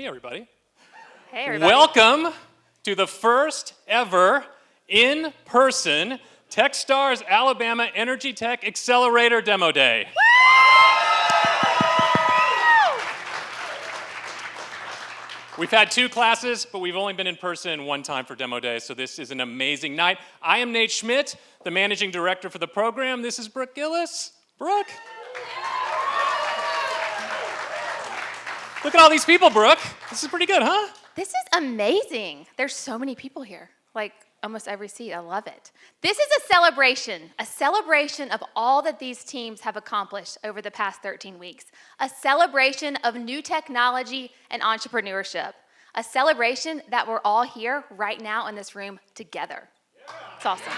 Hey, everybody. Hey, everybody. Welcome to the first ever in-person Techstars Alabama EnergyTech Accelerator Demo Day. We've had 2 classes, but we've only been in person one time for Demo Day, so this is an amazing night. I am Nate Schmidt, the Managing Director for the program. This is Brooke Gillis. Brooke. Look at all these people, Brooke. This is pretty good, huh? This is amazing. There's so many people here, like almost every seat. I love it. This is a celebration of all that these teams have accomplished over the past 13 weeks, a celebration of new technology and entrepreneurship, a celebration that we're all here right now in this room together. It's awesome.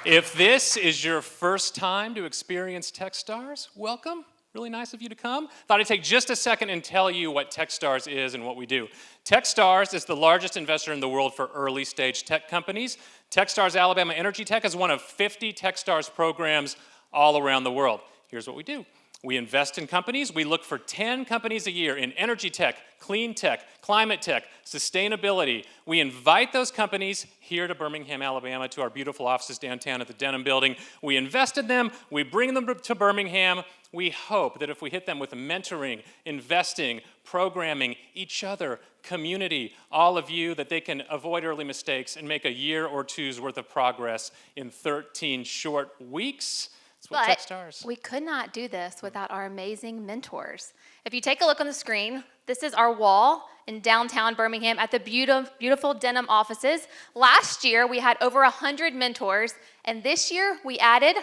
If this is your first time to experience Techstars, welcome. Really nice of you to come. Thought I'd take just a second and tell you what Techstars is and what we do. Techstars is the largest investor in the world for early stage tech companies. Techstars Alabama EnergyTech is one of 50 Techstars programs all around the world. Here's what we do. We invest in companies. We look for 10 companies a year in energy tech, clean tech, climate tech, sustainability. We invite those companies here to Birmingham, Alabama, to our beautiful offices downtown at the Denham Building. We invest in them. We bring them to Birmingham. We hope that if we hit them with mentoring, investing, programming, each other, community, all of you, that they can avoid early mistakes and make a year or two's worth of progress in 13 short weeks. But we could not do this without our amazing mentors. If you take a look on the screen, this is our wall in downtown Birmingham at the beautiful Denham offices. Last year, we had over 100 mentors, and this year, we added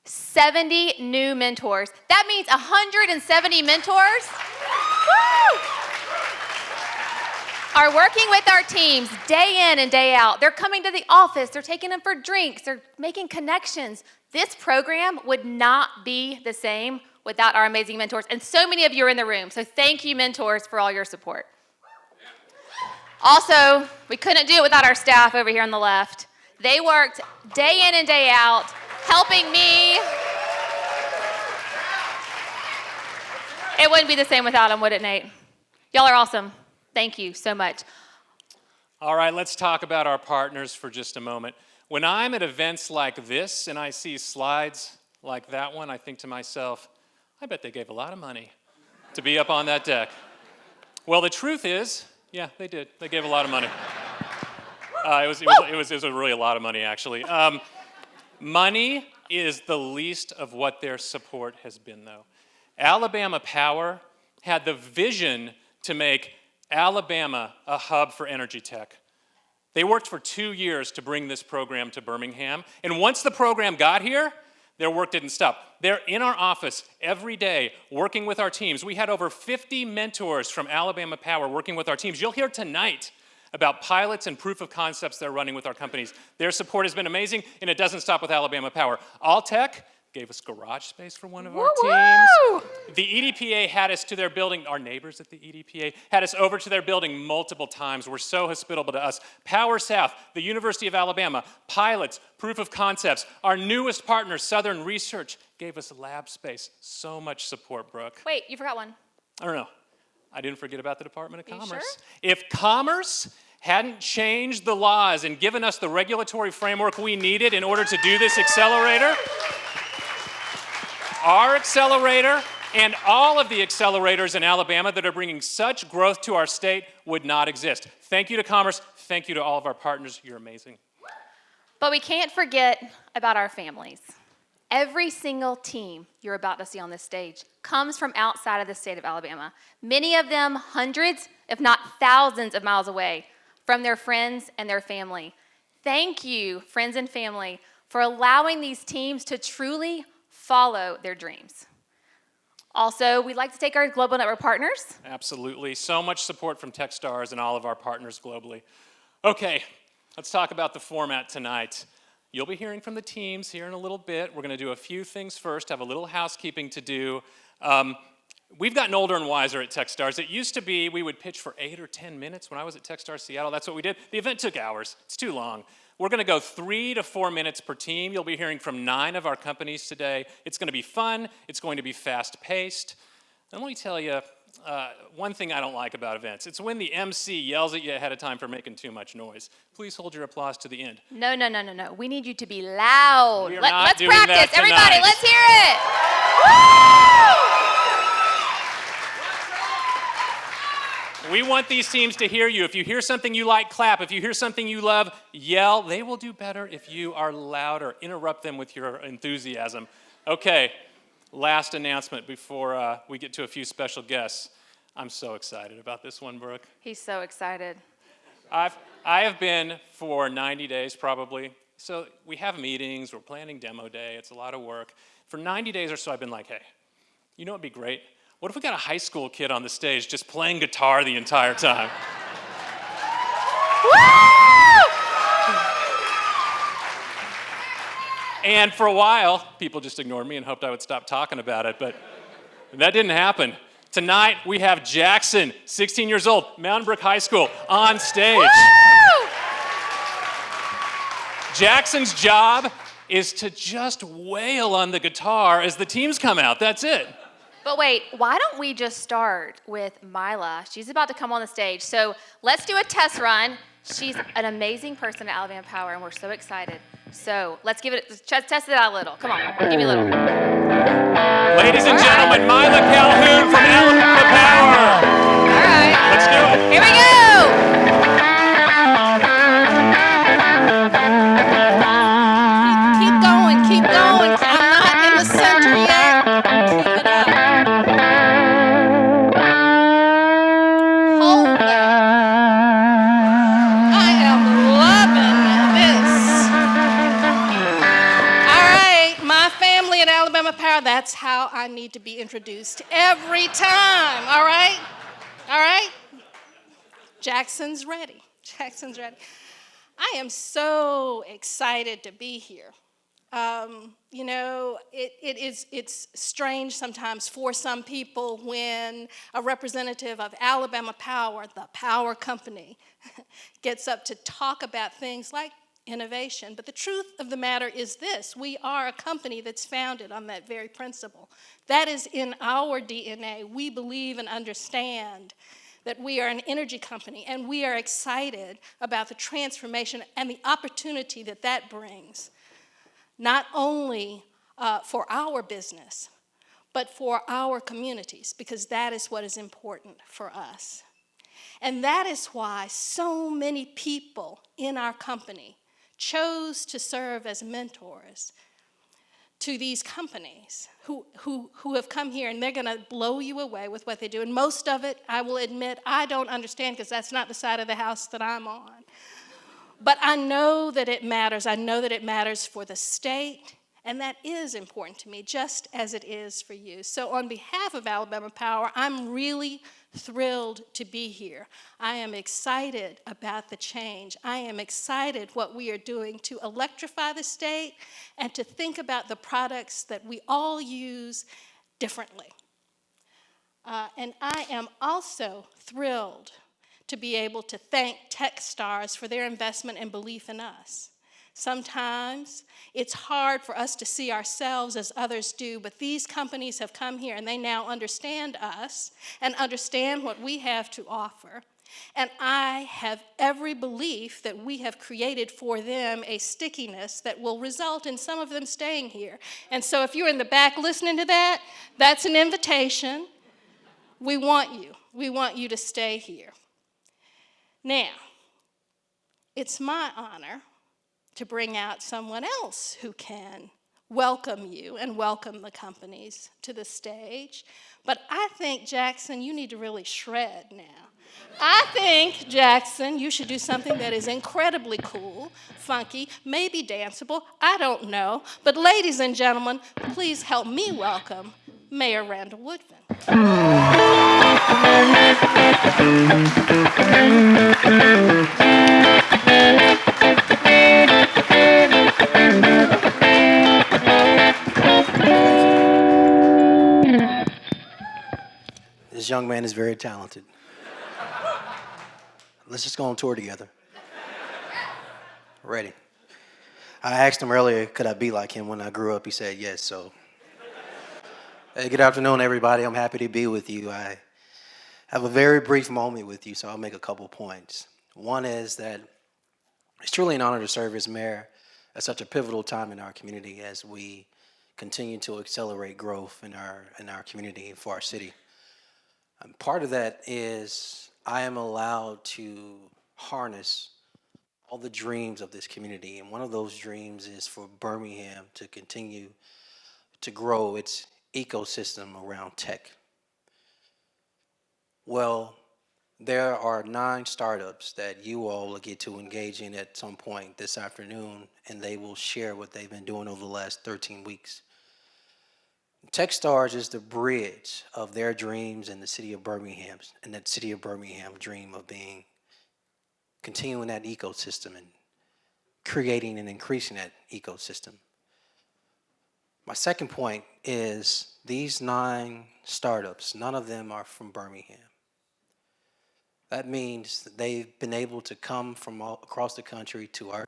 70 new mentors. That means 170 mentors are working with our teams day in and day out. They're coming to the office. They're taking them for drinks. They're making connections. This program would not be the same without our amazing mentors. And so many of you are in the room. So thank you, mentors, for all your support. Also, we couldn't do it without our staff over here on the left. They worked day in and day out, helping me. It wouldn't be the same without them, would it, Nate? Y'all are awesome. Thank you so much. All right, let's talk about our partners for just a moment. When I'm at events like this and I see slides like that one, I think to myself, I bet they gave a lot of money to be up on that deck. Well, the truth is, yeah, they did. They gave a lot of money. It was really a lot of money, actually. Money is the least of what their support has been, though. Alabama Power had the vision to make Alabama a hub for energy tech. They worked for 2 years to bring this program to Birmingham, and once the program got here, their work didn't stop. They're in our office every day working with our teams. We had over 50 mentors from Alabama Power working with our teams. You'll hear tonight about pilots and proof of concepts they're running with our companies. Their support has been amazing, and it doesn't stop with Alabama Power. Alltech gave us garage space for one of our teams. The EDPA had us to their building. Our neighbors at the EDPA had us over to their building multiple times. We're so hospitable to us. Power South, the University of Alabama, pilots, proof of concepts. Our newest partner, Southern Research, gave us lab space. So much support, Brooke. Wait, you forgot one. I don't know. I didn't forget about the Department of Commerce. Sure? If Commerce hadn't changed the laws and given us the regulatory framework we needed in order to do this accelerator, our accelerator and all of the accelerators in Alabama that are bringing such growth to our state would not exist. Thank you to Commerce. Thank you to all of our partners. You're amazing. But we can't forget about our families. Every single team you're about to see on this stage comes from outside of the state of Alabama. Many of them hundreds, if not thousands of miles away from their friends and their family. Thank you, friends and family, for allowing these teams to truly follow their dreams. Also, we'd like to thank our global network partners. Absolutely. So much support from Techstars and all of our partners globally. Okay, let's talk about the format tonight. You'll be hearing from the teams here in a little bit. We're going to do a few things first, have a little housekeeping to do. We've gotten older and wiser at Techstars. It used to be we would pitch for 8 or 10 minutes. When I was at Techstars Seattle, that's what we did. The event took hours. It's too long. We're going to go 3 to 4 minutes per team. You'll be hearing from 9 of our companies today. It's going to be fun. It's going to be fast-paced. And let me tell you, one thing I don't like about events, it's when the MC yells at you ahead of time for making too much noise. Please hold your applause to the end. No, no, no, no, no. We need you to be loud. We are not Let's doing practice. that Everybody, tonight. let's hear it. Woo! We want these teams to hear you. If you hear something you like, clap. If you hear something you love, yell. They will do better if you are louder. Interrupt them with your enthusiasm. Okay, last announcement before we get to a few special guests. I'm so excited about this one, Brooke. He's so excited. I have been for 90 days probably. So we have meetings, we're planning demo day, it's a lot of work. For 90 days or so, I've been like, hey, you know what'd be great? What if we got a high school kid on the stage just playing guitar the entire time? And for a while, people just ignored me and hoped I would stop talking about it, but that didn't happen. Tonight, we have Jackson, 16 years old, Mountain Brook High School, on stage. Woo! Jackson's job is to just wail on the guitar as the teams come out. That's it. But wait, why don't we just start with Mila? She's about to come on the stage. So let's do a test run. She's an amazing person at Alabama Power, and we're so excited. So let's test it out a little. Come on, give me a little. Ladies and gentlemen, Mila Calhoun from Alabama Power. All right. Let's do it. Here we go. Keep going. I'm not in the center yet. Keep it up. Hold that. I am loving this. All right, my family at Alabama Power, that's how I need to be introduced every time. All right? All right? Jackson's ready. Jackson's ready. I am so excited to be here. You know, it's strange sometimes for some people when a representative of Alabama Power, the power company, gets up to talk about things like innovation. But the truth of the matter is this: we are a company that's founded on that very principle. That is in our DNA. We believe and understand that we are an energy company, and we are excited about the transformation and the opportunity that that brings, not only for our business, but for our communities, because that is what is important for us. And that is why so many people in our company chose to serve as mentors to these companies who have come here, and they're going to blow you away with what they do. And most of it, I will admit, I don't understand, because that's not the side of the house that I'm on. But I know that it matters. I know that it matters for the state, and that is important to me, just as it is for you. So on behalf of Alabama Power, I'm really thrilled to be here. I am excited about the change. I am excited what we are doing to electrify the state and to think about the products that we all use differently. And I am also thrilled to be able to thank Techstars for their investment and belief in us. Sometimes it's hard for us to see ourselves as others do, but these companies have come here and they now understand us and understand what we have to offer. And I have every belief that we have created for them a stickiness that will result in some of them staying here. And so if you're in the back listening to that, that's an invitation. We want you. We want you to stay here. Now, it's my honor to bring out someone else who can welcome you and welcome the companies to the stage. But I think, Jackson, you need to really shred now. I think, Jackson, you should do something that is incredibly cool, funky, maybe danceable, I don't know. But ladies and gentlemen, please help me welcome Mayor Randall Woodfin. This young man is very talented. Let's just go on tour together. Ready. I asked him earlier, could I be like him when I grew up? He said yes, so Hey, good afternoon, everybody. I'm happy to be with you. I have a very brief moment with you, so I'll make a couple points. One is that it's truly an honor to serve as mayor at such a pivotal time in our community as we continue to accelerate growth in our community and for our city. And part of that is I am allowed to harness all the dreams of this community, and one of those dreams is for Birmingham to continue to grow its ecosystem around tech. Well, there are 9 startups that you all will get to engage in at some point this afternoon, and they will share what they've been doing over the last 13 weeks. Techstars is the bridge of their dreams and the city of Birmingham, and that city of Birmingham dream of continuing that ecosystem and creating and increasing that ecosystem. My second point is these 9 startups, none of them are from Birmingham. That means that they've been able to come from all across the country to our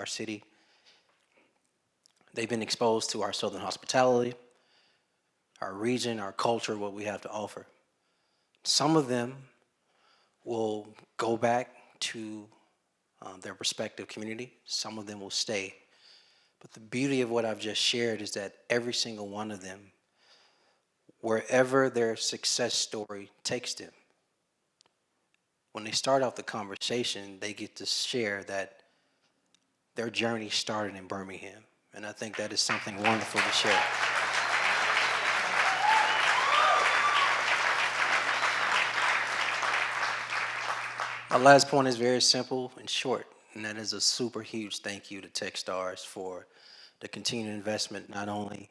city. They've been exposed to our southern hospitality, our region, our culture, what we have to offer. Some of them will go back to their respective community. Some of them will stay. But the beauty of what I've just shared is that every single one of them, wherever their success story takes them, when they start off the conversation, they get to share that their journey started in Birmingham. And I think that is something wonderful to share. My last point is very simple and short, and that is a super huge thank you to Techstars for the continued investment, not only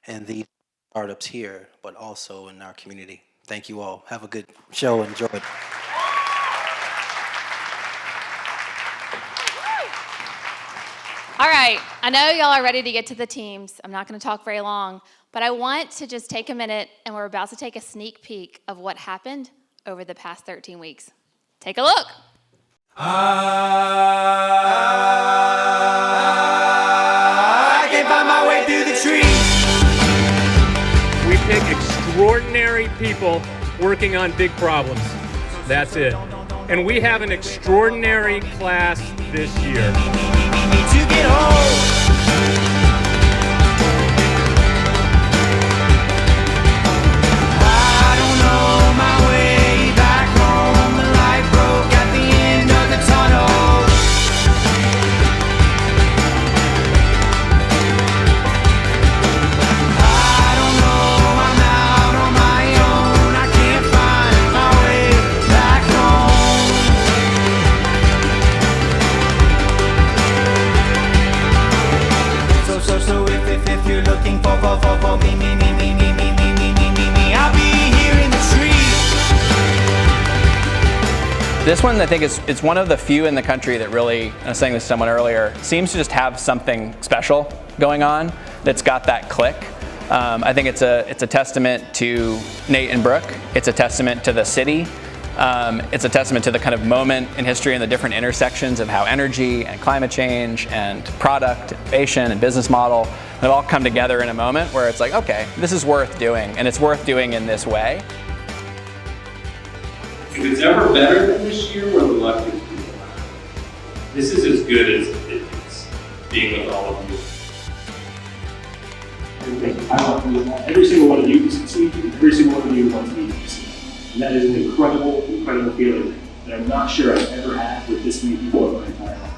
in the startups here, but also in our community. Thank you all. Have a good show. Enjoy it. All right, I know y'all are ready to get to the teams. I'm not going to talk very long, but I want to just take a minute, and we're about to take a sneak peek of what happened over the past 13 weeks. Take a look. I can find my way through the trees. We pick extraordinary people working on big problems. That's it. And we have an extraordinary class this year. To get home. I don't know my way back home. The light broke at the end of the tunnel. I don't know, I'm out on my own. I can't find my way back home. So if you're looking for me, I'll be here in the trees. This one, I think, it's one of the few in the country that really, I was saying this to someone earlier, seems to just have something special going on that's got that click. I think it's a testament to Nate and Brooke. It's a testament to the city. It's a testament to the kind of moment in history and the different intersections of how energy and climate change and product, innovation and business model have all come together in a moment where it's like, okay, this is worth doing, and it's worth doing in this way. If it's ever better than this year, we're the luckiest people. This is as good as it is, being with all of you. I want every single one of you to succeed, and every single one of you wants me to succeed. And that is an incredible, incredible feeling that I'm not sure I've ever had with this many people in my entire life.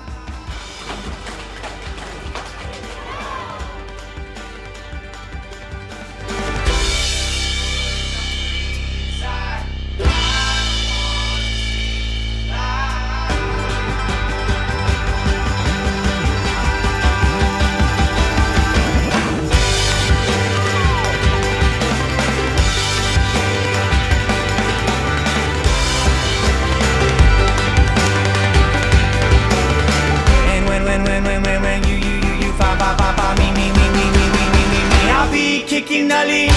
Kicking the leash.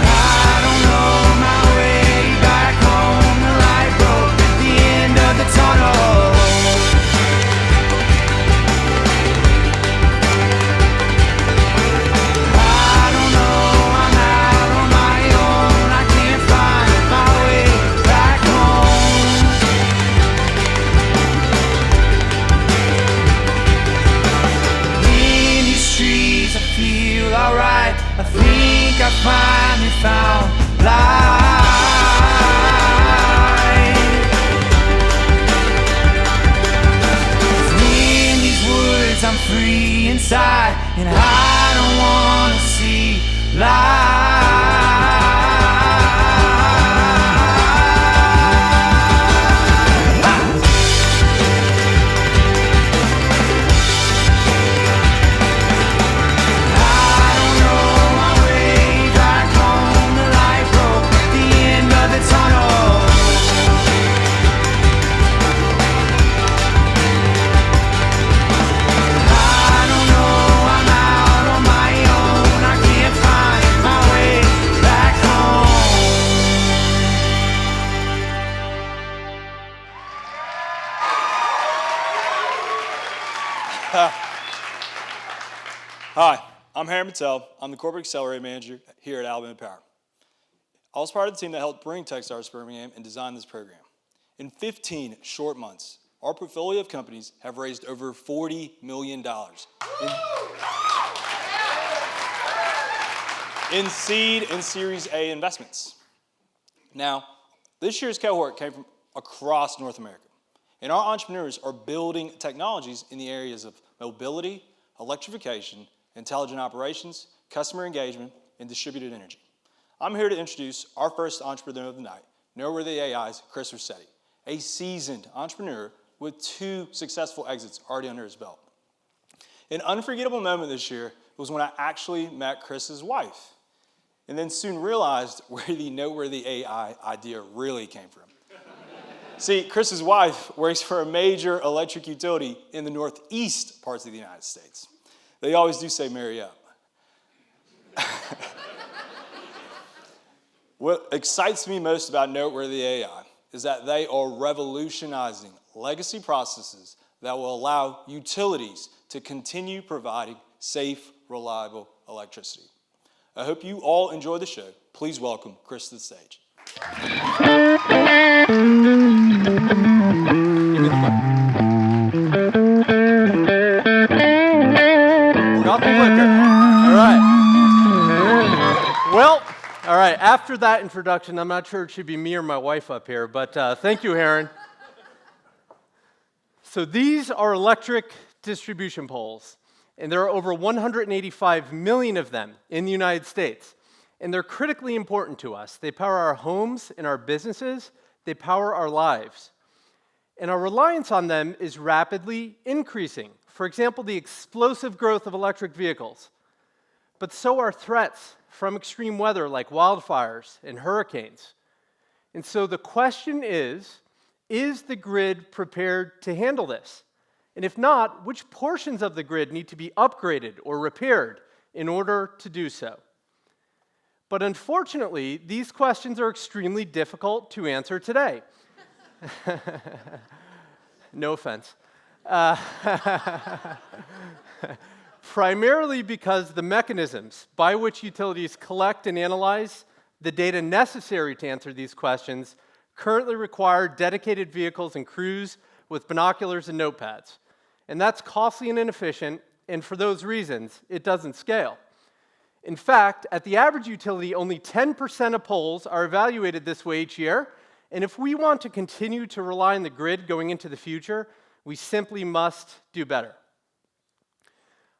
I don't know my way back home. The light broke at the end of the tunnel. I'm free inside, and I don't wanna see life. Hi, I'm Harry Mattel. I'm the Corporate Accelerator Manager here at Alabama Power. I was part of the team that helped bring Techstars to Birmingham and design this program. In 15 short months, our portfolio of companies have raised over $40 million in seed and Series A investments. Now, this year's cohort came from across North America, and our entrepreneurs are building technologies in the areas of mobility, electrification, intelligent operations, customer engagement, and distributed energy. I'm here to introduce our first entrepreneur of the night, Noteworthy AI's Chris Rossetti, a seasoned entrepreneur with 2 successful exits already under his belt. An unforgettable moment this year was when I actually met Chris's wife, and then soon realized where the Noteworthy AI idea really came from. See, Chris's wife works for a major electric utility in the northeast parts of the United States. They always do say marry up. What excites me most about Noteworthy AI is that they are revolutionizing legacy processes that will allow utilities to continue providing safe, reliable electricity. I hope you all enjoy the show. Please welcome Chris to the stage. Drop the clicker. All right. Well, all right. After that introduction, I'm not sure it should be me or my wife up here, but thank you, Heron. So these are electric distribution poles, and there are over 185 million of them in the United States, and they're critically important to us. They power our homes and our businesses. They power our lives. And our reliance on them is rapidly increasing. For example, the explosive growth of electric vehicles. But so are threats from extreme weather like wildfires and hurricanes. And so the question is the grid prepared to handle this? And if not, which portions of the grid need to be upgraded or repaired in order to do so? But unfortunately, these questions are extremely difficult to answer today. No offense. Primarily because the mechanisms by which utilities collect and analyze the data necessary to answer these questions currently require dedicated vehicles and crews with binoculars and notepads. And that's costly and inefficient, and for those reasons, it doesn't scale. In fact, at the average utility, only 10% of poles are evaluated this way each year, and if we want to continue to rely on the grid going into the future, we simply must do better.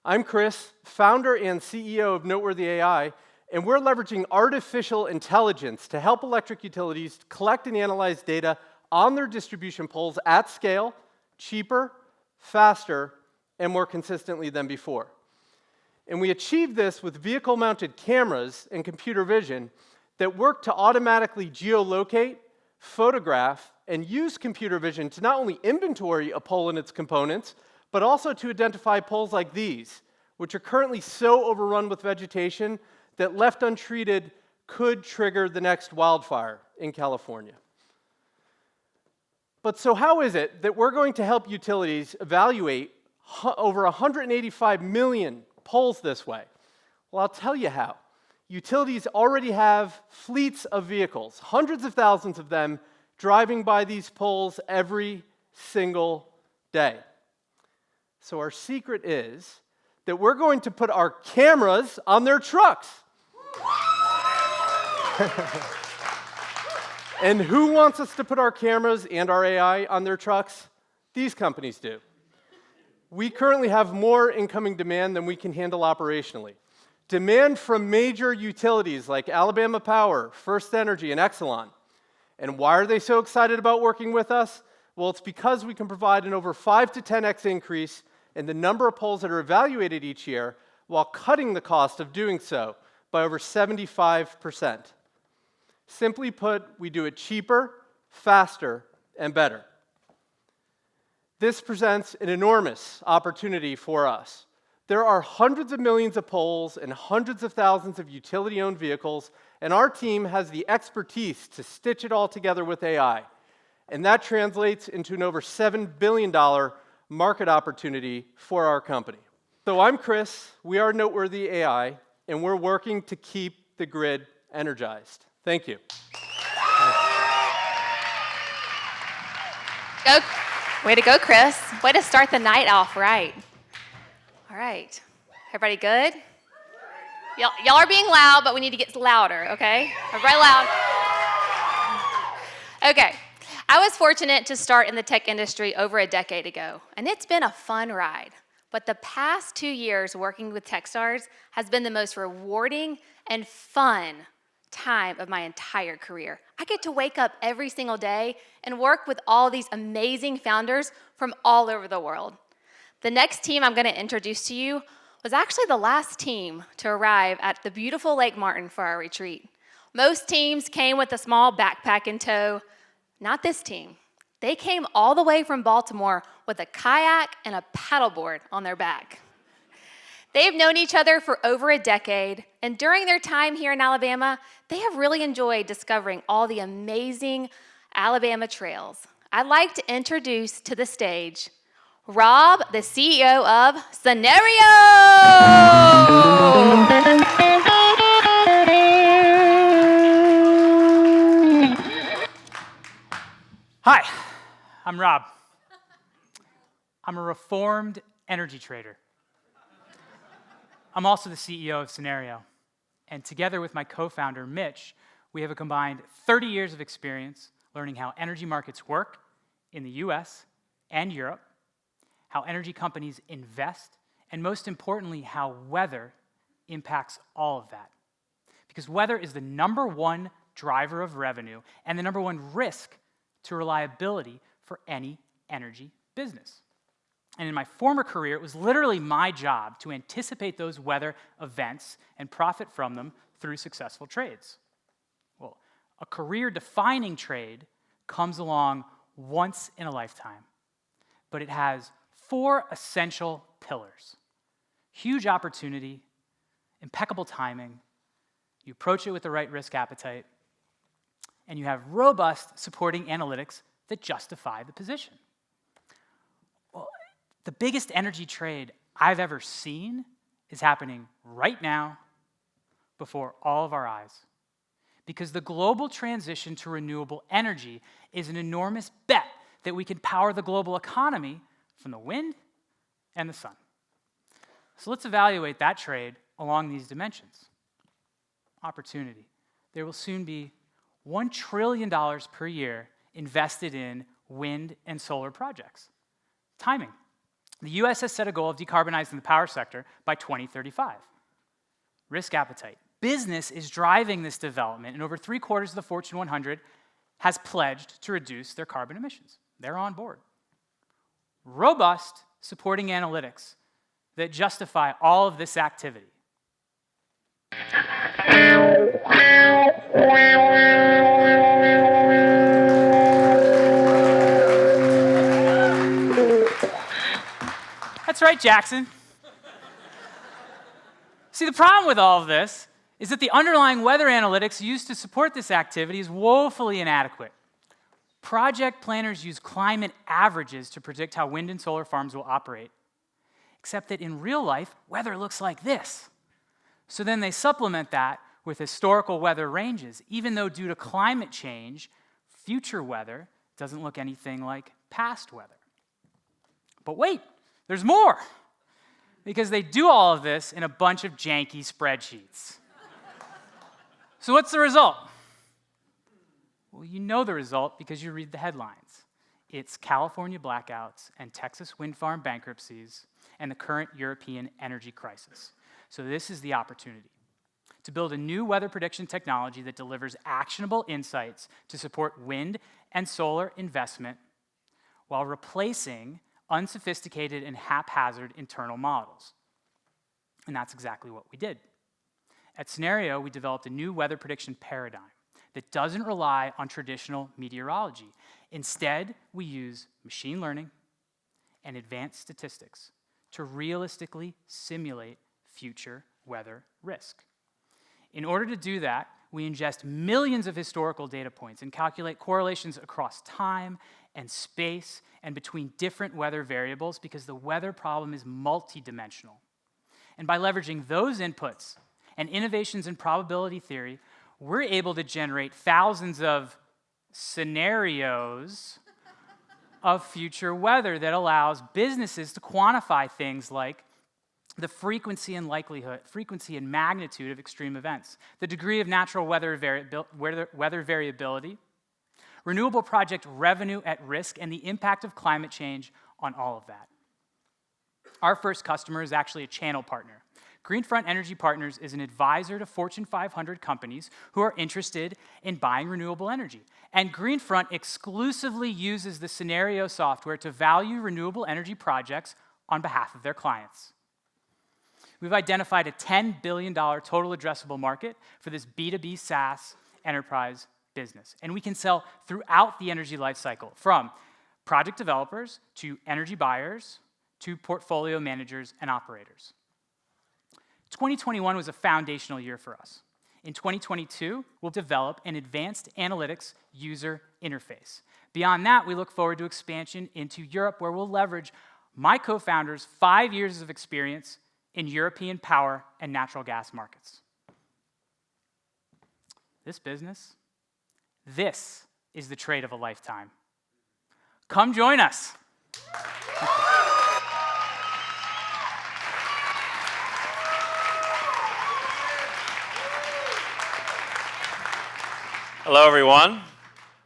I'm Chris, founder and CEO of Noteworthy AI, and we're leveraging artificial intelligence to help electric utilities collect and analyze data on their distribution poles at scale, cheaper, faster, and more consistently than before. And we achieve this with vehicle-mounted cameras and computer vision that work to automatically geolocate, photograph, and use computer vision to not only inventory a pole and its components, but also to identify poles like these, which are currently so overrun with vegetation that left untreated could trigger the next wildfire in California. But so how is it that we're going to help utilities evaluate over 185 million poles this way? Well, I'll tell you how. Utilities already have fleets of vehicles, hundreds of thousands of them, driving by these poles every single day. So our secret is that we're going to put our cameras on their trucks. And who wants us to put our cameras and our AI on their trucks? These companies do. We currently have more incoming demand than we can handle operationally. Demand from major utilities like Alabama Power, First Energy, and Exelon. And why are they so excited about working with us? Well, it's because we can provide an over 5 to 10x increase in the number of poles that are evaluated each year while cutting the cost of doing so by over 75%. Simply put, we do it cheaper, faster, and better. This presents an enormous opportunity for us. There are hundreds of millions of poles and hundreds of thousands of utility-owned vehicles, and our team has the expertise to stitch it all together with AI. And that translates into an over $7 billion market opportunity for our company. So I'm Chris, we are Noteworthy AI, and we're working to keep the grid energized. Thank you. Way to go, Chris. Way to start the night off right. All right. Everybody good? Y'all are being loud, but we need to get louder, okay? Everybody loud. Okay. I was fortunate to start in the tech industry over a decade ago, and it's been a fun ride. But the past 2 years working with Techstars has been the most rewarding and fun time of my entire career. I get to wake up every single day and work with all these amazing founders from all over the world. The next team I'm going to introduce to you was actually the last team to arrive at the beautiful Lake Martin for our retreat. Most teams came with a small backpack in tow. Not this team. They came all the way from Baltimore with a kayak and a paddleboard on their back. They've known each other for over a decade, and during their time here in Alabama, they have really enjoyed discovering all the amazing Alabama trails. I'd like to introduce to the stage Rob, the CEO of Sunairio. Hi, I'm Rob. I'm a reformed energy trader. I'm also the CEO of Sunairio, and together with my co-founder, Mitch, we have a combined 30 years of experience learning how energy markets work in the US and Europe, how energy companies invest, and most importantly, how weather impacts all of that. Because weather is the #1 driver of revenue and the #1 risk to reliability for any energy business. And in my former career, it was literally my job to anticipate those weather events and profit from them through successful trades. Well, a career-defining trade comes along once in a lifetime, but it has 4 essential pillars: huge opportunity, impeccable timing, you approach it with the right risk appetite, and you have robust supporting analytics that justify the position. Well, the biggest energy trade I've ever seen is happening right now before all of our eyes. Because the global transition to renewable energy is an enormous bet that we can power the global economy from the wind and the sun. So let's evaluate that trade along these dimensions. Opportunity. There will soon be $1 trillion per year invested in wind and solar projects. Timing. The US has set a goal of decarbonizing the power sector by 2035. Risk appetite. Business is driving this development, and over 3/4 of the Fortune 100 has pledged to reduce their carbon emissions. They're on board. Robust supporting analytics that justify all of this activity. That's right, Jackson. See, the problem with all of this is that the underlying weather analytics used to support this activity is woefully inadequate. Project planners use climate averages to predict how wind and solar farms will operate, except that in real life, weather looks like this. So then they supplement that with historical weather ranges, even though due to climate change, future weather doesn't look anything like past weather. But wait, there's more, because they do all of this in a bunch of janky spreadsheets. So what's the result? Well, you know the result because you read the headlines. It's California blackouts and Texas wind farm bankruptcies and the current European energy crisis. So this is the opportunity to build a new weather prediction technology that delivers actionable insights to support wind and solar investment while replacing unsophisticated and haphazard internal models. And that's exactly what we did. At Sunairio, we developed a new weather prediction paradigm that doesn't rely on traditional meteorology. Instead, we use machine learning and advanced statistics to realistically simulate future weather risk. In order to do that, we ingest millions of historical data points and calculate correlations across time and space and between different weather variables because the weather problem is multidimensional. And by leveraging those inputs and innovations in probability theory, we're able to generate thousands of scenarios of future weather that allows businesses to quantify things like the frequency and magnitude of extreme events, the degree of natural weather variability, renewable project revenue at risk, and the impact of climate change on all of that. Our first customer is actually a channel partner. Greenfront Energy Partners is an advisor to Fortune 500 companies who are interested in buying renewable energy. And Greenfront exclusively uses the Sunairio software to value renewable energy projects on behalf of their clients. We've identified a $10 billion total addressable market for this B2B SaaS enterprise business. And we can sell throughout the energy life cycle, from project developers to energy buyers to portfolio managers and operators. 2021 was a foundational year for us. In 2022, we'll develop an advanced analytics user interface. Beyond that, we look forward to expansion into Europe, where we'll leverage my co-founder's 5 years of experience in European power and natural gas markets. This business, this is the trade of a lifetime. Come join us. Hello, everyone.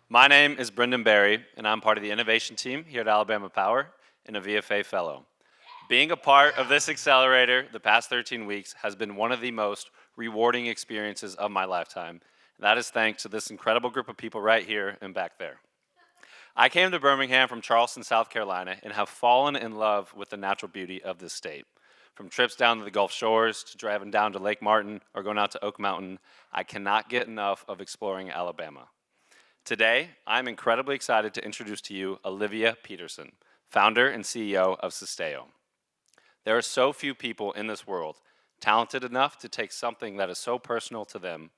My name is Brendan Berry, and I'm part of the innovation team here at Alabama Power and a VFA fellow. Being a part of this accelerator the past 13 weeks has been one of the most rewarding experiences of my lifetime. And that is thanks to this incredible group of people right here and back there. I came to Birmingham from Charleston, South Carolina, and have fallen in love with the natural beauty of this state. From trips down to the Gulf Shores to driving down to Lake Martin or going out to Oak Mountain, I cannot get enough of exploring Alabama. Today, I'm incredibly excited to introduce to you Olivia Peterson, founder and CEO of Susteo. There are so few people in this world talented enough to take something that is so personal to them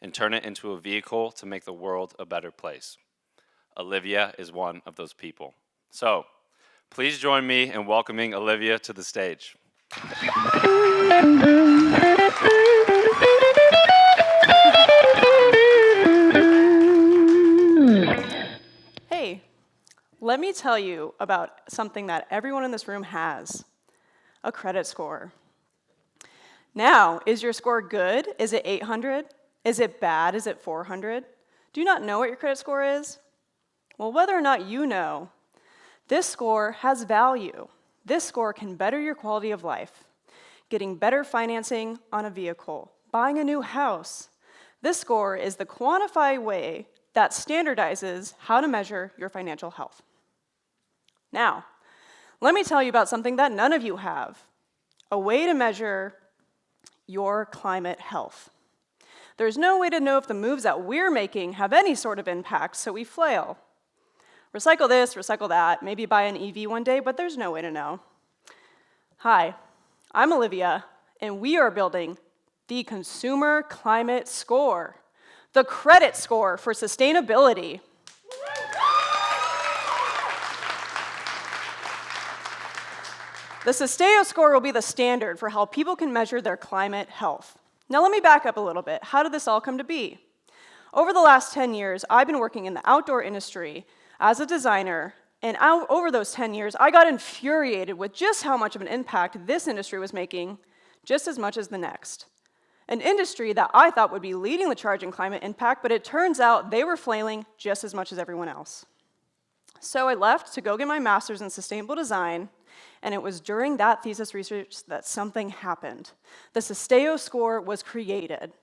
and turn it into a vehicle to make the world a better place. Olivia is one of those people. So, please join me in welcoming Olivia to the stage. Hey, let me tell you about something that everyone in this room has: a credit score. Now, is your score good? Is it 800? Is it bad? Is it 400? Do you not know what your credit score is? Well, whether or not you know, this score has value. This score can better your quality of life, getting better financing on a vehicle, buying a new house. This score is the quantified way that standardizes how to measure your financial health. Now, let me tell you about something that none of you have: a way to measure your climate health. There's no way to know if the moves that we're making have any sort of impact, so we flail. Recycle this, recycle that, maybe buy an EV one day, but there's no way to know. Hi, I'm Olivia, and we are building the Consumer Climate Score, the credit score for sustainability. The Susteo score will be the standard for how people can measure their climate health. Now let me back up a little bit. How did this all come to be? Over the last 10 years, I've been working in the outdoor industry as a designer, and over those 10 years, I got infuriated with just how much of an impact this industry was making, just as much as the next. An industry that I thought would be leading the charge in climate impact, but it turns out they were flailing just as much as everyone else. So I left to go get my master's in sustainable design, and it was during that thesis research that something happened. The Susteo score was created.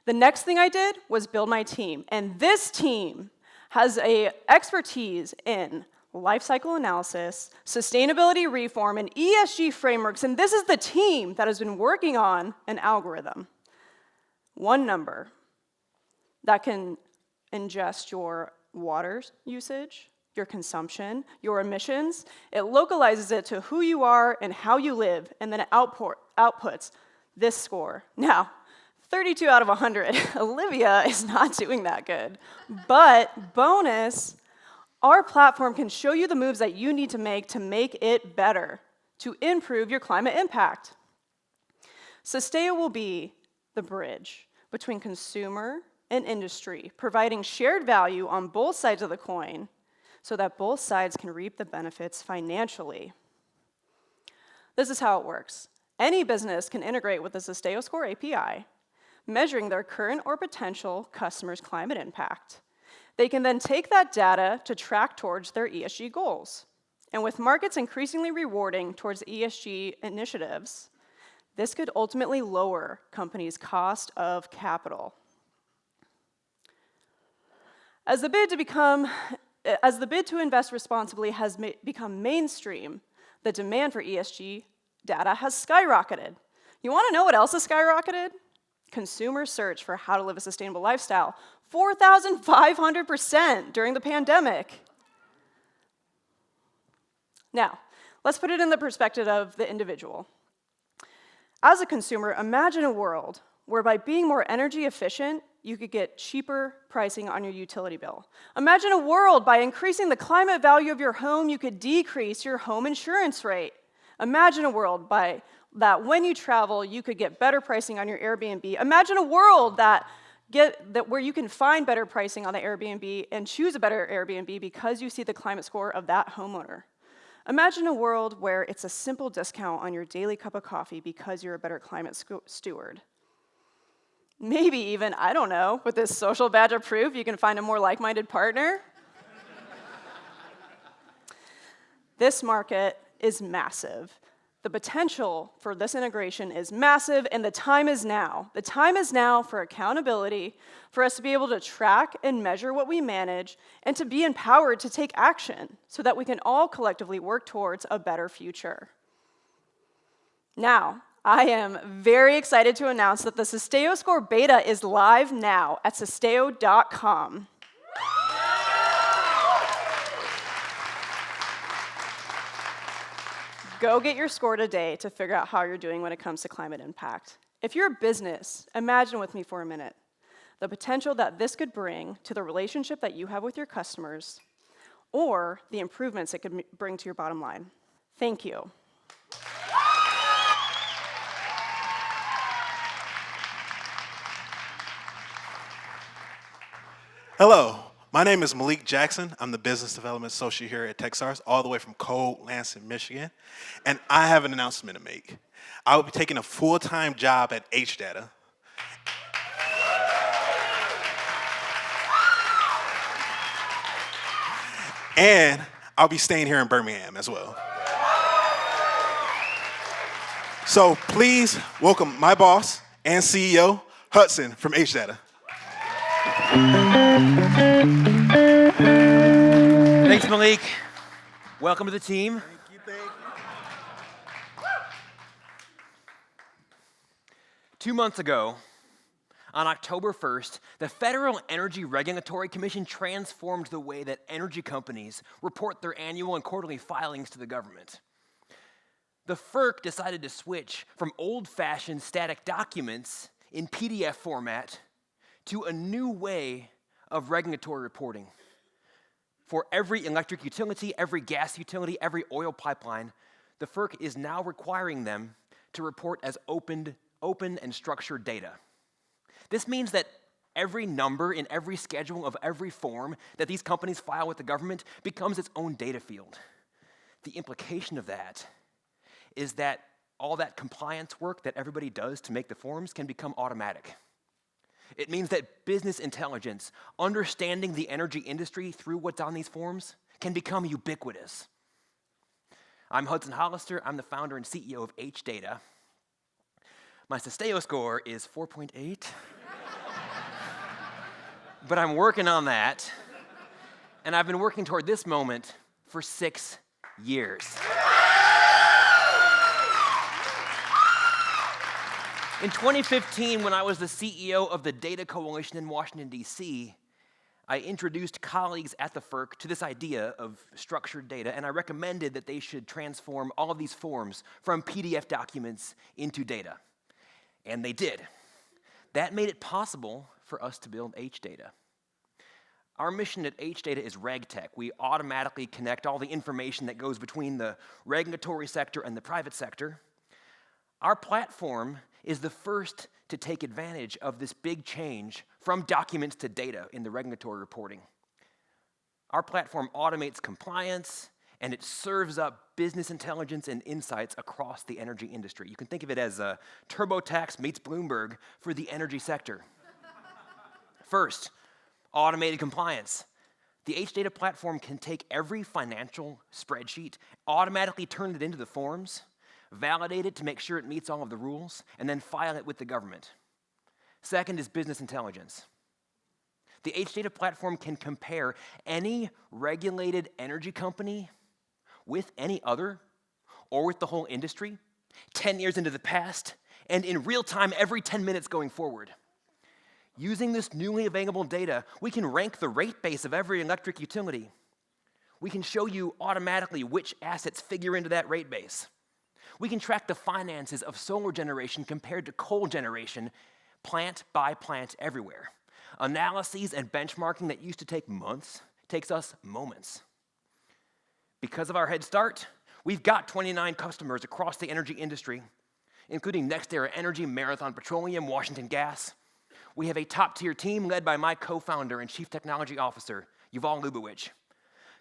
The next thing I did was build my team, and this team has an expertise in life cycle analysis, sustainability reform, and ESG frameworks, and this is the team that has been working on an algorithm. One number that can ingest your water usage, your consumption, your emissions. It localizes it to who you are and how you live, and then it outputs this score. Now, 32 out of 100. Olivia is not doing that good. But bonus, our platform can show you the moves that you need to make it better, to improve your climate impact. Susteo will be the bridge between consumer and industry, providing shared value on both sides of the coin so that both sides can reap the benefits financially. This is how it works. Any business can integrate with the Susteo Score API, measuring their current or potential customers' climate impact. They can then take that data to track towards their ESG goals. And with markets increasingly rewarding towards ESG initiatives, this could ultimately lower companies' cost of capital. As the bid to invest responsibly has become mainstream, the demand for ESG data has skyrocketed. You want to know what else has skyrocketed? Consumer search for how to live a sustainable lifestyle, 4,500% during the pandemic. Now, let's put it in the perspective of the individual. As a consumer, imagine a world where by being more energy efficient, you could get cheaper pricing on your utility bill. Imagine a world by increasing the climate value of your home, you could decrease your home insurance rate. Imagine a world that when you travel, you could get better pricing on your Airbnb. Imagine a world where you can find better pricing on the Airbnb and choose a better Airbnb because you see the climate score of that homeowner. Imagine a world where it's a simple discount on your daily cup of coffee because you're a better climate steward. Maybe even, I don't know, with this social badge of proof, you can find a more like-minded partner. This market is massive. The potential for this integration is massive, and the time is now. The time is now for accountability, for us to be able to track and measure what we manage, and to be empowered to take action so that we can all collectively work towards a better future. Now, I am very excited to announce that the Susteo Score Beta is live now at Susteo.com. Go get your score today to figure out how you're doing when it comes to climate impact. If you're a business, imagine with me for a minute the potential that this could bring to the relationship that you have with your customers or the improvements it could bring to your bottom line. Thank you. Hello, my name is Malik Jackson. I'm the Business Development Associate here at Techstars, all the way from cold Lansing, Michigan. And I have an announcement to make. I will be taking a full-time job at HData. And I'll be staying here in Birmingham as well. So please welcome my boss and CEO, Hudson from HData. Thanks, Malik. Welcome to the team. Thank you. 2 months ago, on October 1st, the Federal Energy Regulatory Commission transformed the way that energy companies report their annual and quarterly filings to the government. The FERC decided to switch from old-fashioned static documents in PDF format to a new way of regulatory reporting. For every electric utility, every gas utility, every oil pipeline, the FERC is now requiring them to report as open and structured data. This means that every number in every schedule of every form that these companies file with the government becomes its own data field. The implication of that is that all that compliance work that everybody does to make the forms can become automatic. It means that business intelligence, understanding the energy industry through what's on these forms, can become ubiquitous. I'm Hudson Hollister. I'm the founder and CEO of HData. My Susteo score is 4.8. But I'm working on that. And I've been working toward this moment for 6 years. In 2015, when I was the CEO of the Data Coalition in Washington, D.C., I introduced colleagues at the FERC to this idea of structured data, and I recommended that they should transform all of these forms from PDF documents into data. And they did. That made it possible for us to build HData. Our mission at HData is RegTech. We automatically connect all the information that goes between the regulatory sector and the private sector. Our platform is the first to take advantage of this big change from documents to data in the regulatory reporting. Our platform automates compliance, and it serves up business intelligence and insights across the energy industry. You can think of it as a TurboTax meets Bloomberg for the energy sector. First, automated compliance. The HData platform can take every financial spreadsheet, automatically turn it into the forms, validate it to make sure it meets all of the rules, and then file it with the government. Second is business intelligence. The HData platform can compare any regulated energy company with any other, or with the whole industry, 10 years into the past, and in real time every 10 minutes going forward. Using this newly available data, we can rank the rate base of every electric utility. We can show you automatically which assets figure into that rate base. We can track the finances of solar generation compared to coal generation, plant by plant everywhere. Analyses and benchmarking that used to take months takes us moments. Because of our head start, we've got 29 customers across the energy industry, including NextEra Energy, Marathon Petroleum, Washington Gas. We have a top-tier team led by my co-founder and chief technology officer, Yuval Lubowicz.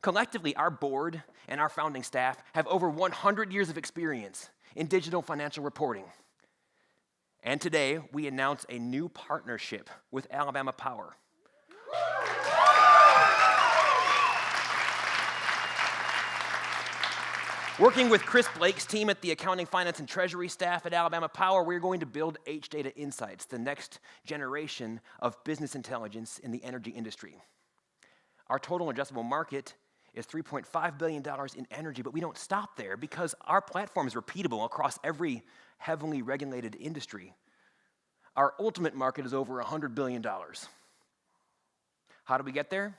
Collectively, our board and our founding staff have over 100 years of experience in digital financial reporting. And today, we announce a new partnership with Alabama Power. Working with Chris Blake's team at the Accounting, Finance, and Treasury staff at Alabama Power, we're going to build HData Insights, the next generation of business intelligence in the energy industry. Our total addressable market is $3.5 billion in energy, but we don't stop there because our platform is repeatable across every heavily regulated industry. Our ultimate market is over $100 billion. How do we get there?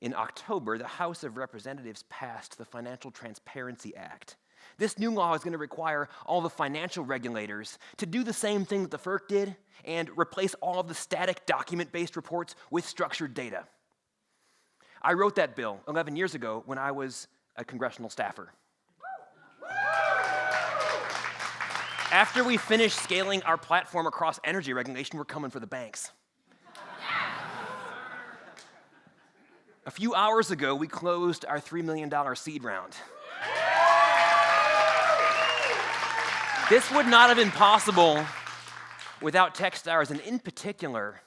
In October, the House of Representatives passed the Financial Transparency Act. This new law is going to require all the financial regulators to do the same thing that the FERC did and replace all of the static document-based reports with structured data. I wrote that bill 11 years ago when I was a congressional staffer. After we finish scaling our platform across energy regulation, we're coming for the banks. A few hours ago, we closed our $3 million seed round. This would not have been possible without Techstars, and in particular,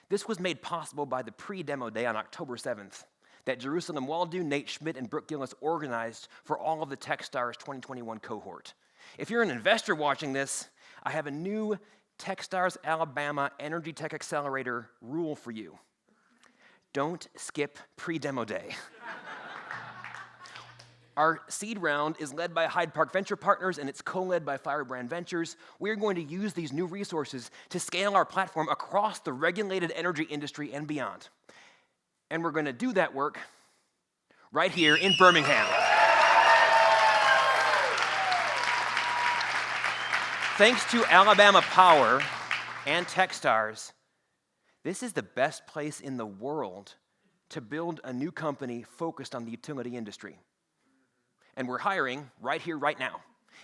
this was made possible by the pre-demo day on October 7th that Jerusalem Waldo, Nate Schmidt, and Brooke Gillis organized for all of the Techstars 2021 cohort. If you're an investor watching this, I have a new Techstars Alabama EnergyTech Accelerator rule for you. Don't skip pre-demo day. Our seed round is led by Hyde Park Venture Partners, and it's co-led by Firebrand Ventures. We're going to use these new resources to scale our platform across the regulated energy industry and beyond. And we're going to do that work right here in Birmingham. Thanks to Alabama Power and Techstars, this is the best place in the world to build a new company focused on the utility industry. And we're hiring right here, right now.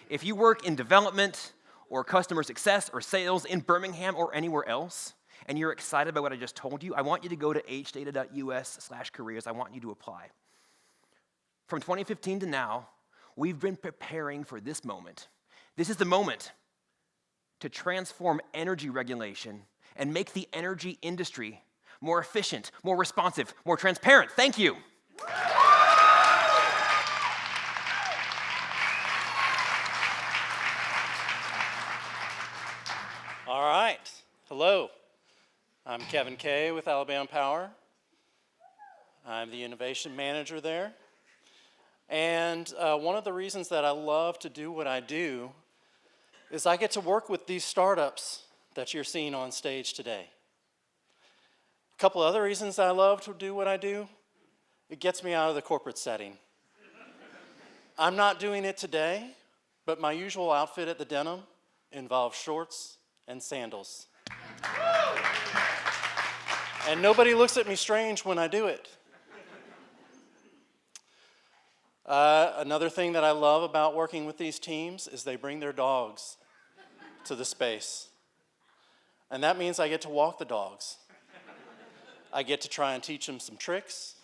If you work in development or customer success or sales in Birmingham or anywhere else, and you're excited about what I just told you, I want you to go to hdata.us/careers. I want you to apply. From 2015 to now, we've been preparing for this moment. This is the moment to transform energy regulation and make the energy industry more efficient, more responsive, more transparent. Thank you. All right. Hello. I'm Kevin Kay with Alabama Power. I'm the innovation manager there. And one of the reasons that I love to do what I do is I get to work with these startups that you're seeing on stage today. A couple other reasons I love to do what I do: it gets me out of the corporate setting. I'm not doing it today, but my usual outfit at the denim involves shorts and sandals. And nobody looks at me strange when I do it. Another thing that I love about working with these teams is they bring their dogs to the space. And that means I get to walk the dogs. I get to try and teach them some tricks.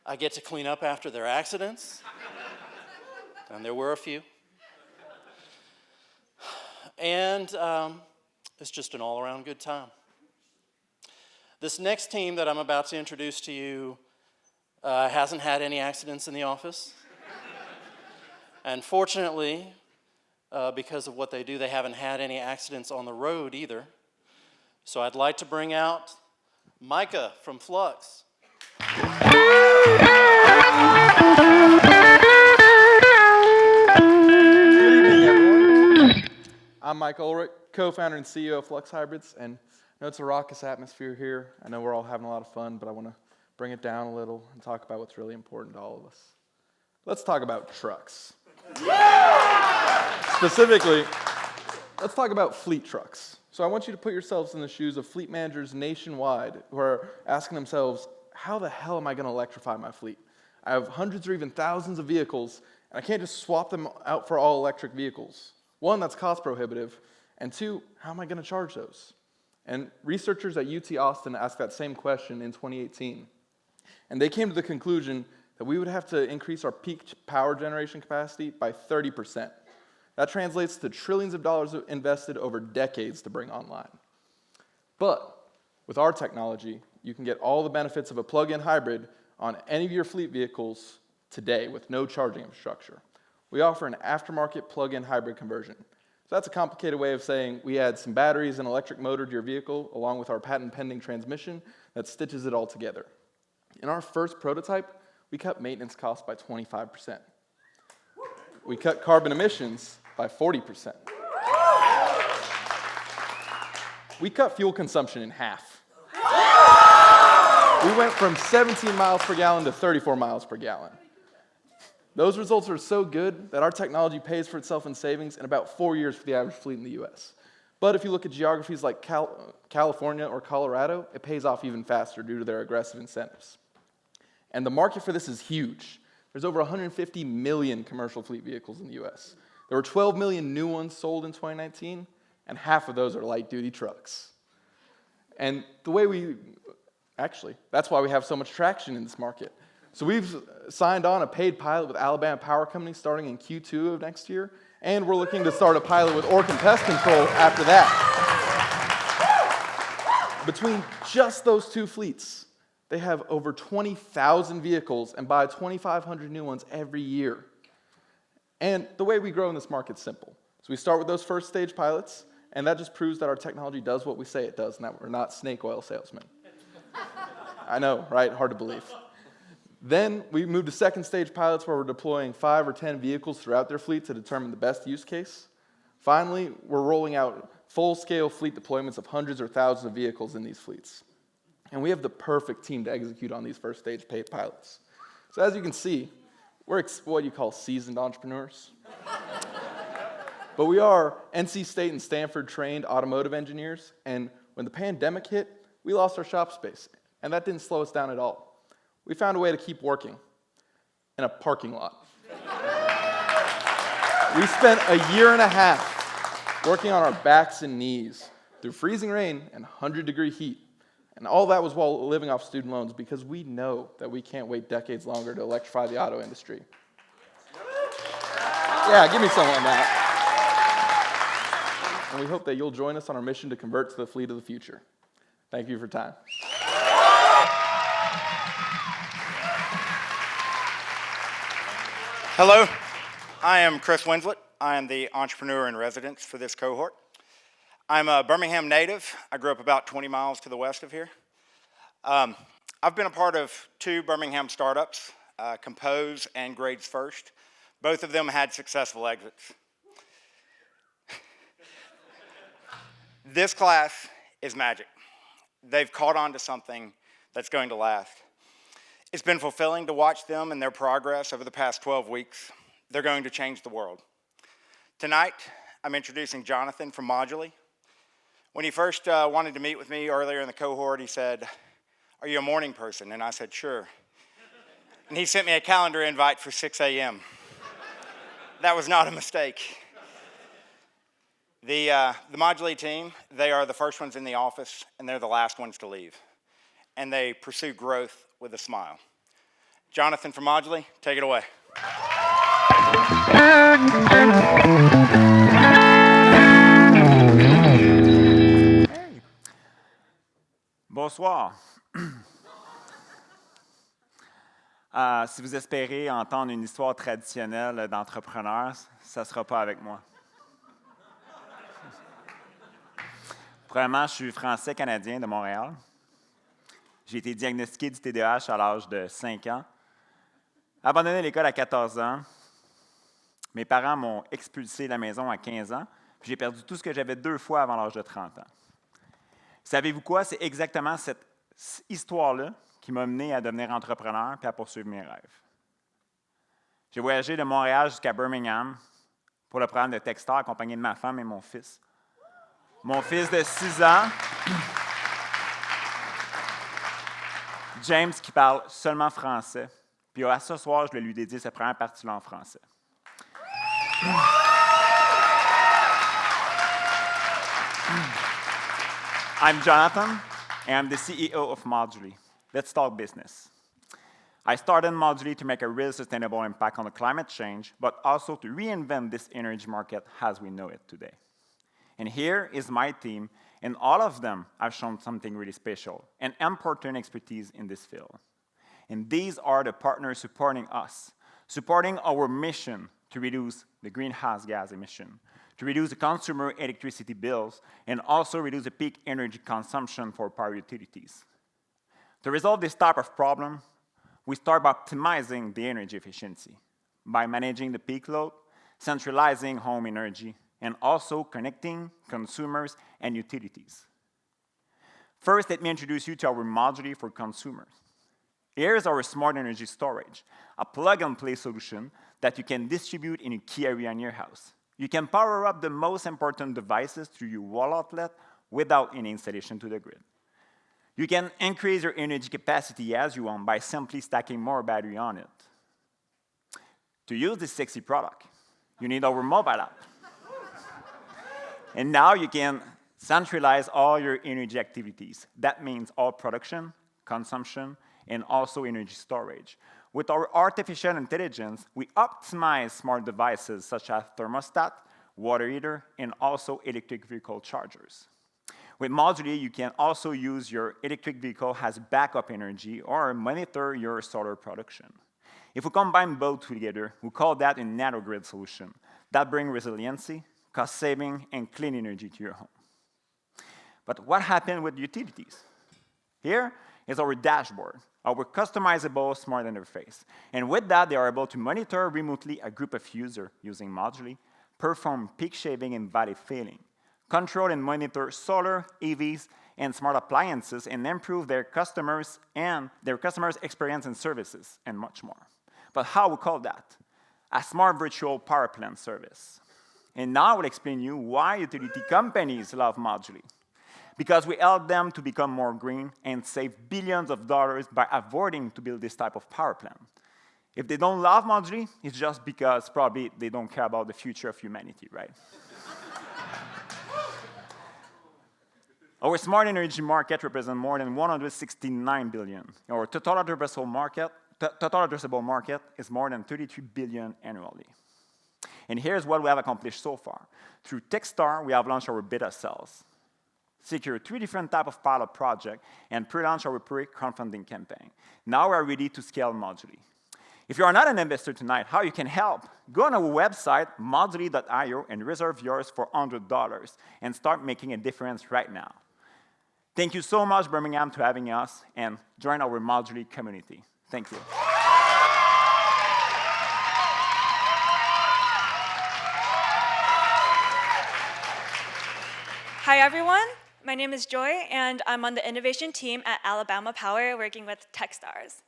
I get to clean up after their accidents. And there were a few. And it's just an all-around good time. This next team that I'm about to introduce to you hasn't had any accidents in the office. And fortunately, because of what they do, they haven't had any accidents on the road either. So I'd like to bring out Micah from Flux. I'm Mike Ulrich, co-founder and CEO of Flux Hybrids, and I know it's a raucous atmosphere here. I know we're all having a lot of fun, but I want to bring it down a little and talk about what's really important to all of us. Let's talk about trucks. Specifically, let's talk about fleet trucks. So I want you to put yourselves in the shoes of fleet managers nationwide who are asking themselves, how the hell am I going to electrify my fleet? I have hundreds or even thousands of vehicles, and I can't just swap them out for all electric vehicles. One, that's cost prohibitive, and two, how am I going to charge those? And researchers at UT Austin asked that same question in 2018, and they came to the conclusion that we would have to increase our peak power generation capacity by 30%. That translates to trillions of dollars invested over decades to bring online. But with our technology, you can get all the benefits of a plug-in hybrid on any of your fleet vehicles today with no charging infrastructure. We offer an aftermarket plug-in hybrid conversion. So that's a complicated way of saying we add some batteries and electric motor to your vehicle along with our patent-pending transmission that stitches it all together. In our first prototype, we cut maintenance costs by 25%. We cut carbon emissions by 40%. We cut fuel consumption in half. We went from 17 miles per gallon to 34 miles per gallon. Those results are so good that our technology pays for itself in savings in about 4 years for the average fleet in the US. But if you look at geographies like California or Colorado, it pays off even faster due to their aggressive incentives. And the market for this is huge. There's over 150 million commercial fleet vehicles in the US. There were 12 million new ones sold in 2019, and half of those are light-duty trucks. And that's why we have so much traction in this market. So we've signed on a paid pilot with Alabama Power Company starting in Q2 of next year, and we're looking to start a pilot with Orkin Pest Control after that. Between just those two fleets, they have over 20,000 vehicles and buy 2,500 new ones every year. And the way we grow in this market is simple. So we start with those first stage pilots, and that just proves that our technology does what we say it does, and that we're not snake oil salesmen. I know, right? Hard to believe. Then we move to second stage pilots where we're deploying 5 or 10 vehicles throughout their fleet to determine the best use case. Finally, we're rolling out full-scale fleet deployments of hundreds or thousands of vehicles in these fleets. And we have the perfect team to execute on these first stage paid pilots. So as you can see, we're what you call seasoned entrepreneurs. But we are NC State and Stanford trained automotive engineers, and when the pandemic hit, we lost our shop space, and that didn't slow us down at all. We found a way to keep working in a parking lot. We spent a year and a half working on our backs and knees through freezing rain and 100-degree heat. And all that was while living off student loans because we know that we can't wait decades longer to electrify the auto industry. Yeah, give me some on that. And we hope that you'll join us on our mission to convert to the fleet of the future. Thank you for your time. Hello, I am Chris Winslet. I am the entrepreneur in residence for this cohort. I'm a Birmingham native. I grew up about 20 miles to the west of here. I've been a part of 2 Birmingham startups, Compose and Grades First. Both of them had successful exits. This class is magic. They've caught on to something that's going to last. It's been fulfilling to watch them and their progress over the past 12 weeks. They're going to change the world. Tonight, I'm introducing Jonathan from Moduly. When he first wanted to meet with me earlier in the cohort, he said, "Are you a morning person?" And I said, "Sure." And he sent me a calendar invite for 6 a.m. That was not a mistake. The Moduly team, they are the first ones in the office, and they're the last ones to leave. And they pursue growth with a smile. Jonathan from Moduly, take it away. Bonsoir. Si vous espérez entendre une histoire traditionnelle d'entrepreneur, ça ne sera pas avec moi. Premièrement, je suis français-canadien de Montréal. J'ai été diagnostiqué du TDAH à l'âge de 5 ans. Abandonné l'école à 14 ans. Mes parents m'ont expulsé de la maison à 15 ans. Puis j'ai perdu tout ce que j'avais 2 fois avant l'âge de 30 ans. Savez-vous quoi? C'est exactement cette histoire-là qui m'a mené à devenir entrepreneur et à poursuivre mes rêves. J'ai voyagé de Montréal jusqu'à Birmingham pour le programme de Techstars accompagné de ma femme et mon fils. Mon fils de 6 ans, James, qui parle seulement français. Puis à ce soir, je vais lui dédier sa première partie-là en français. I'm Jonathan, and I'm the CEO of Moduly. Let's talk business. I started Moduly to make a real sustainable impact on the climate change, but also to reinvent this energy market as we know it today. And here is my team, and all of them have shown something really special and important expertise in this field. And these are the partners supporting us, supporting our mission to reduce the greenhouse gas emission, to reduce the consumer electricity bills, and also reduce the peak energy consumption for power utilities. To resolve this type of problem, we start by optimizing the energy efficiency, by managing the peak load, centralizing home energy, and also connecting consumers and utilities. First, let me introduce you to our Moduly for consumers. Here's our smart energy storage, a plug-and-play solution that you can distribute in a key area in your house. You can power up the most important devices through your wall outlet without any installation to the grid. You can increase your energy capacity as you want by simply stacking more battery on it. To use this sexy product, you need our mobile app. And now you can centralize all your energy activities. That means all production, consumption, and also energy storage. With our artificial intelligence, we optimize smart devices such as thermostat, water heater, and also electric vehicle chargers. With Moduly, you can also use your electric vehicle as backup energy or monitor your solar production. If we combine both together, we call that a nano-grid solution that brings resiliency, cost saving, and clean energy to your home. But what happened with utilities? Here is our dashboard, our customizable smart interface. And with that, they are able to monitor remotely a group of users using Moduly, perform peak shaving and valley filling, control and monitor solar, EVs, and smart appliances, and improve their customers' experience and services, and much more. But how we call that? A smart virtual power plant service. And now I will explain to you why utility companies love Moduly. Because we help them to become more green and save billions of dollars by avoiding to build this type of power plant. If they don't love Moduly, it's just because probably they don't care about the future of humanity, right? Our smart energy market represents more than $169 billion. Our total addressable market is more than $33 billion annually. And here's what we have accomplished so far. Through Techstars, we have launched our beta cells, secured 3 different types of pilot projects, and pre-launched our pre-crowdfunding campaign. Now we are ready to scale Moduly. If you are not an investor tonight, how you can help? Go on our website, moduly.io, and reserve yours for $100 and start making a difference right now. Thank you so much, Birmingham, for having us, and join our Moduly community. Thank you. Hi, everyone. My name is Joy, and I'm on the innovation team at Alabama Power, working with Techstars.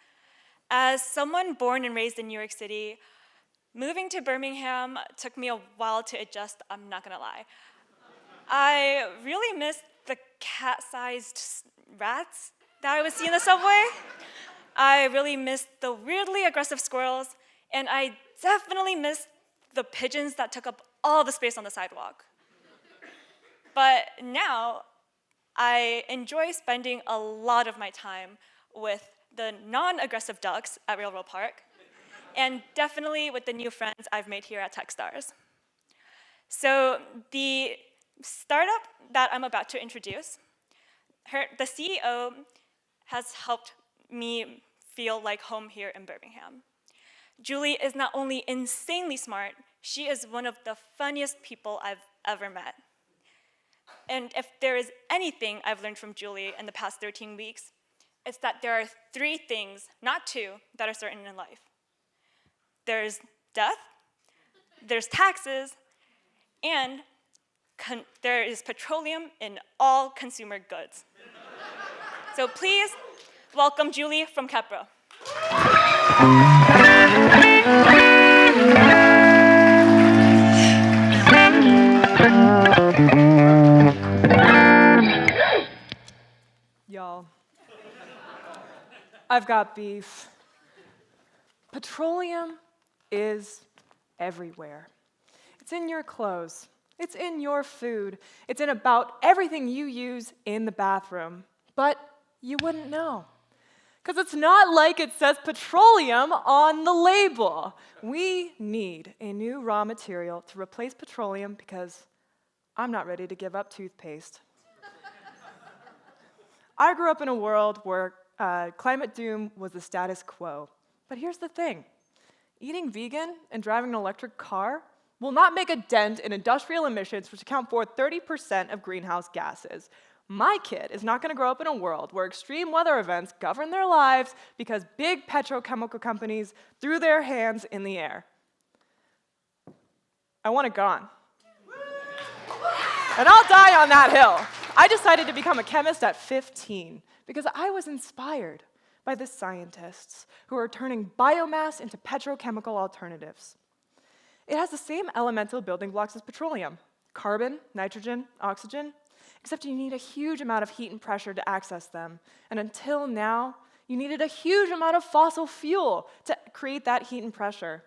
As someone born and raised in New York City, moving to Birmingham took me a while to adjust, I'm not gonna lie. I really missed the cat-sized rats that I would see in the subway. I really missed the weirdly aggressive squirrels, and I definitely missed the pigeons that took up all the space on the sidewalk. But now, I enjoy spending a lot of my time with the non-aggressive ducks at Railroad Park, and definitely with the new friends I've made here at Techstars. So the startup that I'm about to introduce, the CEO has helped me feel like home here in Birmingham. Julie is not only insanely smart, she is one of the funniest people I've ever met. And if there is anything I've learned from Julie in the past 13 weeks, it's that there are 3 things, not 2, that are certain in life. There's death, there's taxes, and there is petroleum in all consumer goods. So please welcome Julie from Capra. Y'all, I've got beef. Petroleum is everywhere. It's in your clothes. It's in your food. It's in about everything you use in the bathroom. But you wouldn't know. Because it's not like it says petroleum on the label. We need a new raw material to replace petroleum because I'm not ready to give up toothpaste. I grew up in a world where climate doom was the status quo. But here's the thing. Eating vegan and driving an electric car will not make a dent in industrial emissions, which account for 30% of greenhouse gases. My kid is not going to grow up in a world where extreme weather events govern their lives because big petrochemical companies threw their hands in the air. I want it gone. And I'll die on that hill. I decided to become a chemist at 15 because I was inspired by the scientists who are turning biomass into petrochemical alternatives. It has the same elemental building blocks as petroleum: carbon, nitrogen, oxygen, except you need a huge amount of heat and pressure to access them. And until now, you needed a huge amount of fossil fuel to create that heat and pressure.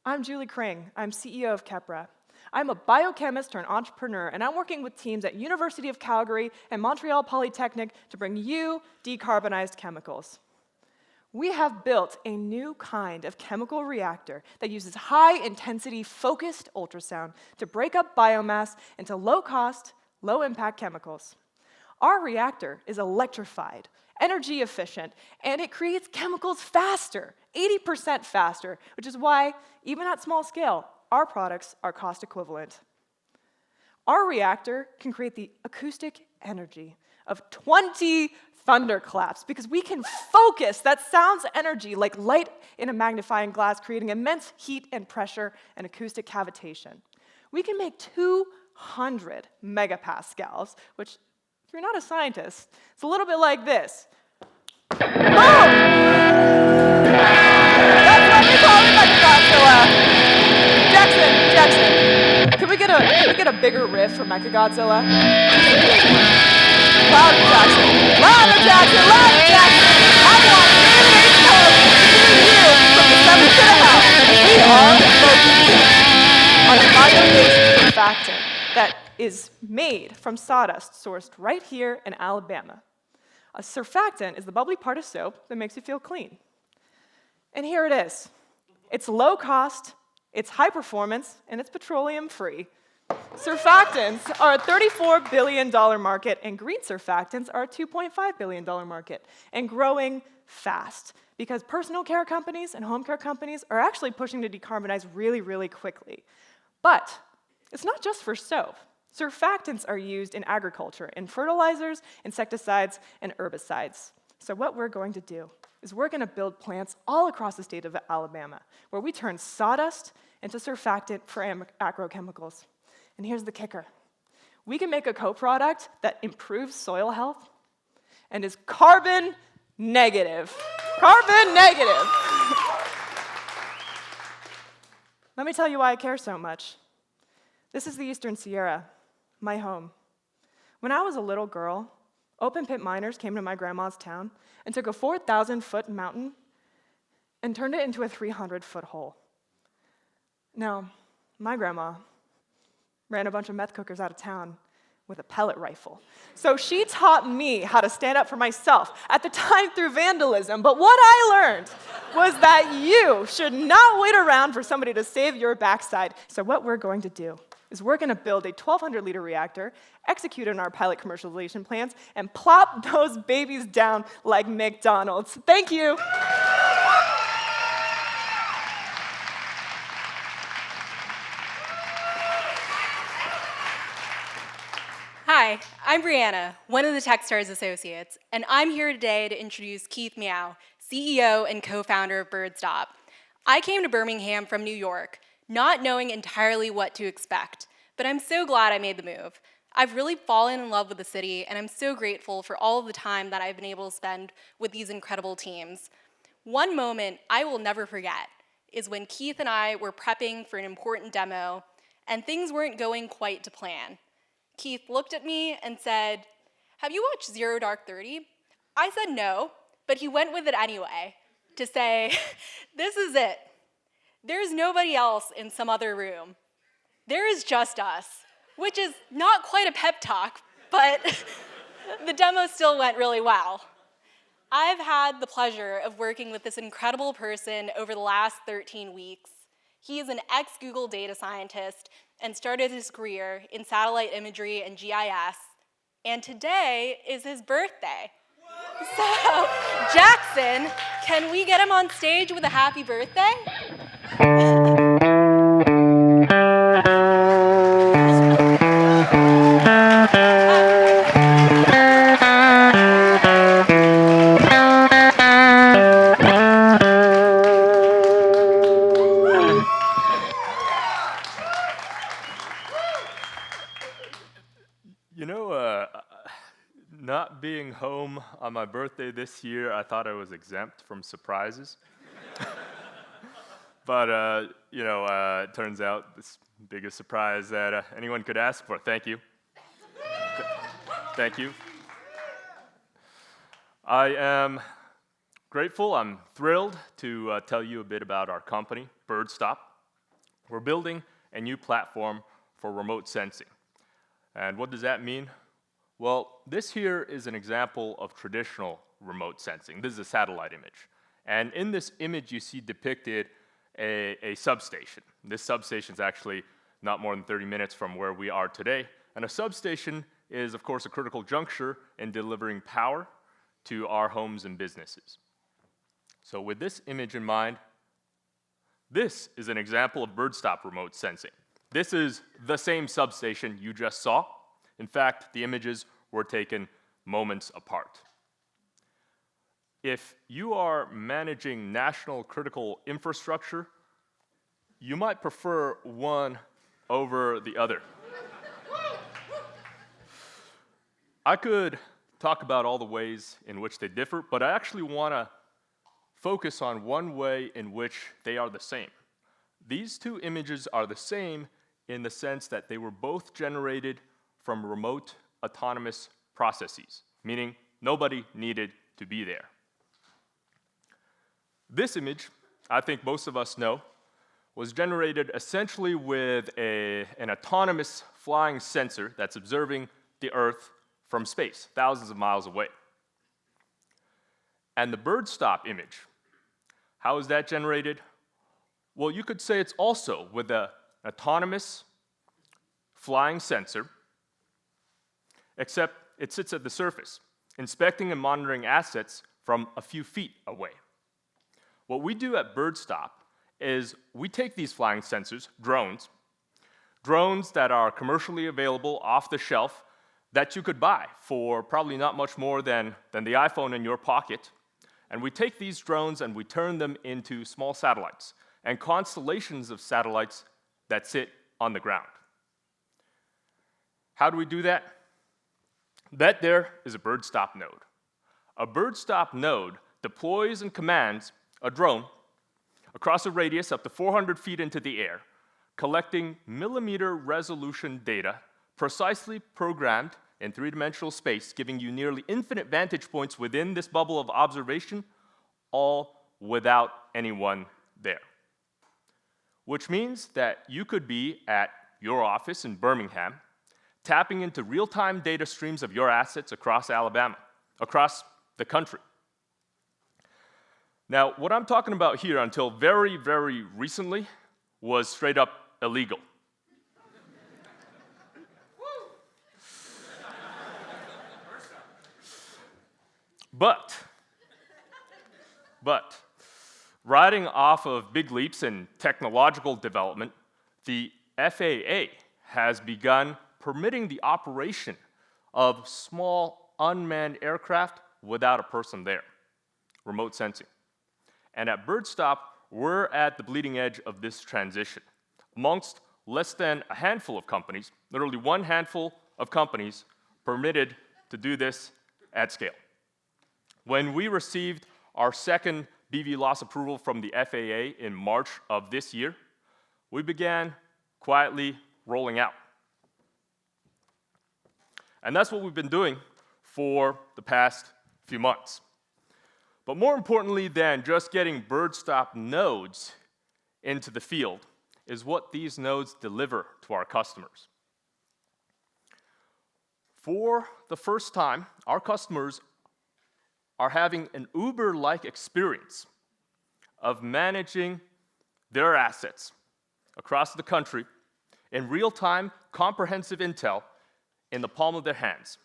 I'm Julie Kring. I'm CEO of Khepra. I'm a biochemist turned entrepreneur, and I'm working with teams at University of Calgary and Montreal Polytechnic to bring you decarbonized chemicals. We have built a new kind of chemical reactor that uses high-intensity focused ultrasound to break up biomass into low-cost, low-impact chemicals. Our reactor is electrified, energy efficient, and it creates chemicals faster, 80% faster, which is why, even at small scale, our products are cost equivalent. Our reactor can create the acoustic energy of 20 thunderclaps because we can focus that sound's energy like light in a magnifying glass, creating immense heat and pressure and acoustic cavitation. We can make 200 megapascals, which, if you're not a scientist, it's a little bit like this. Boom! That's what we call it, Mechagodzilla. Jackson, can we get a bigger riff from Mechagodzilla? Louder, Jackson! Louder, Jackson! Louder, Jackson! I want innovation code to you from the 7th to the house. We are focused on a bio-based surfactant that is made from sawdust sourced right here in Alabama. A surfactant is the bubbly part of soap that makes you feel clean. And here it is. It's low cost, it's high performance, and it's petroleum-free. Surfactants are a $34 billion market, and green surfactants are a $2.5 billion market, and growing fast. because personal care companies and home care companies are actually pushing to decarbonize really, really quickly. But it's not just for soap. Surfactants are used in agriculture, in fertilizers, insecticides, and herbicides. So what we're going to do is we're going to build plants all across the state of Alabama where we turn sawdust into surfactant for agrochemicals. And here's the kicker. We can make a co-product that improves soil health and is carbon negative. Carbon negative. Let me tell you why I care so much. This is the Eastern Sierra, my home. When I was a little girl, open-pit miners came to my grandma's town and took a 4,000-foot mountain and turned it into a 300-foot hole. Now, my grandma ran a bunch of meth cookers out of town with a pellet rifle. So she taught me how to stand up for myself, at the time through vandalism. But what I learned was that you should not wait around for somebody to save your backside. So what we're going to do is we're going to build a 1,200-liter reactor, execute on our pilot commercialization plans, and plop those babies down like McDonald's. Thank you. Hi, I'm Brianna, one of the Techstars associates, and I'm here today to introduce Keith Meow, CEO and co-founder of Birdstop. I came to Birmingham from New York, not knowing entirely what to expect, but I'm so glad I made the move. I've really fallen in love with the city, and I'm so grateful for all of the time that I've been able to spend with these incredible teams. One moment I will never forget is when Keith and I were prepping for an important demo, and things weren't going quite to plan. Keith looked at me and said, "Have you watched Zero Dark 30? I said no, but he went with it anyway to say, "This is it. There's nobody else in some other room. There is just us," which is not quite a pep talk, but the demo still went really well. I've had the pleasure of working with this incredible person over the last 13 weeks. He is an ex-Google data scientist and started his career in satellite imagery and GIS, and today is his birthday. So, Jackson, can we get him on stage with a happy birthday? Not being home on my birthday this year, I thought I was exempt from surprises. But, it turns out this biggest surprise that anyone could ask for. Thank you. Thank you. I am grateful, I'm thrilled to tell you a bit about our company, Birdstop. We're building a new platform for remote sensing. And what does that mean? Well, this here is an example of traditional remote sensing. This is a satellite image. And in this image, you see depicted a substation. This substation is actually not more than 30 minutes from where we are today. And a substation is, of course, a critical juncture in delivering power to our homes and businesses. So with this image in mind, this is an example of Birdstop remote sensing. This is the same substation you just saw. In fact, the images were taken moments apart. If you are managing national critical infrastructure, you might prefer one over the other. I could talk about all the ways in which they differ, but I actually want to focus on one way in which they are the same. These two images are the same in the sense that they were both generated from remote autonomous processes, meaning nobody needed to be there. This image, I think most of us know, was generated essentially with an autonomous flying sensor that's observing the Earth from space, thousands of miles away. And the Birdstop image, how is that generated? Well, you could say it's also with an autonomous flying sensor, except it sits at the surface, inspecting and monitoring assets from a few feet away. What we do at Birdstop is we take these flying sensors, drones that are commercially available off the shelf that you could buy for probably not much more than the iPhone in your pocket. And we take these drones and we turn them into small satellites and constellations of satellites that sit on the ground. How do we do that? That there is a Birdstop node. A Birdstop node deploys and commands a drone across a radius up to 400 feet into the air, collecting millimeter resolution data precisely programmed in three-dimensional space, giving you nearly infinite vantage points within this bubble of observation, all without anyone there. Which means that you could be at your office in Birmingham, tapping into real-time data streams of your assets across Alabama, across the country. Now, what I'm talking about here until very, very recently was straight up illegal. But riding off of big leaps in technological development, the FAA has begun permitting the operation of small unmanned aircraft without a person there, remote sensing. And at Birdstop, we're at the bleeding edge of this transition. Amongst less than a handful of companies, literally one handful of companies permitted to do this at scale. When we received our second BV loss approval from the FAA in March of this year, we began quietly rolling out. And that's what we've been doing for the past few months. But more importantly than just getting Birdstop nodes into the field is what these nodes deliver to our customers. For the first time, our customers are having an Uber-like experience of managing their assets across the country in real-time, comprehensive intel in the palm of their hands,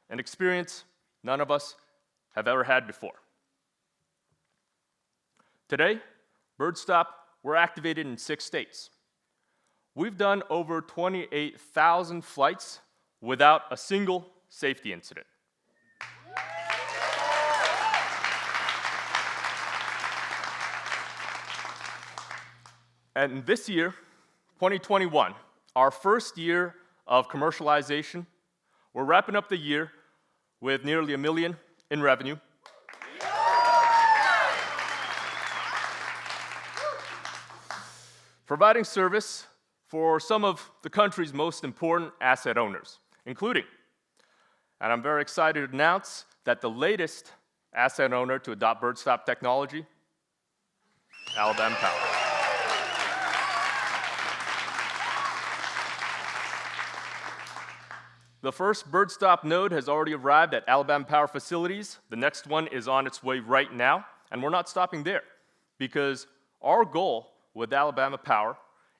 an experience none of us have ever had before. Today, Birdstop, we're activated in 6 states. We've done over 28,000 flights without a single safety incident. And this year, 2021, our first year of commercialization, we're wrapping up the year with nearly $1 million in revenue. Providing service for some of the country's most important asset owners, including, and I'm very excited to announce that the latest asset owner to adopt Birdstop technology, Alabama Power. The first Birdstop node has already arrived at Alabama Power facilities. The next one is on its way right now, and we're not stopping there, because our goal with Alabama Power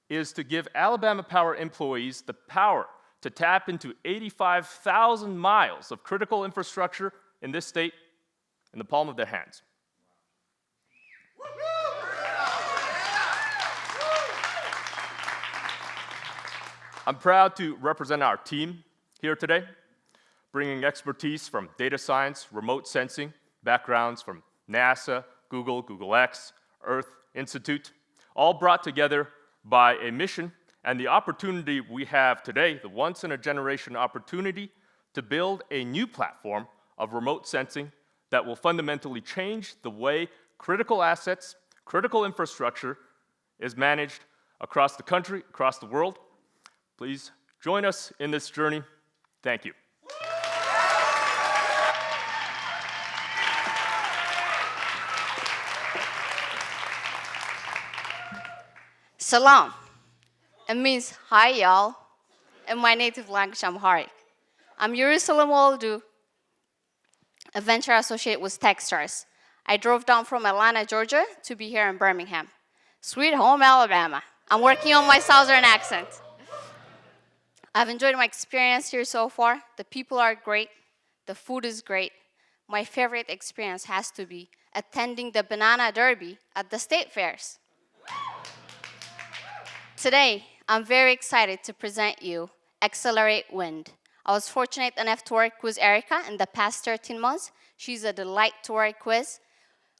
is to give Alabama Power employees the power to tap into 85,000 miles of critical infrastructure in this state in the palm of their hands. I'm proud to represent our team here today, bringing expertise from data science, remote sensing, backgrounds from NASA, Google, Google X, Earth Institute, all brought together by a mission and the opportunity we have today, the once-in-a-generation opportunity to build a new platform of remote sensing that will fundamentally change the way critical assets, critical infrastructure is managed across the country, across the world. Please join us in this journey. Thank you. Salam. It means hi, y'all. In my native language, Amharic. I'm Jerusalem Waldu, a venture associate with Techstars. I drove down from Atlanta, Georgia, to be here in Birmingham. Sweet home, Alabama. I'm working on my southern accent. I've enjoyed my experience here so far. The people are great. The food is great. My favorite experience has to be attending the Banana Derby at the state fairs. Today, I'm very excited to present you Accelerate Wind. I was fortunate enough to work with Erica in the past 13 months. She's a delight to work with.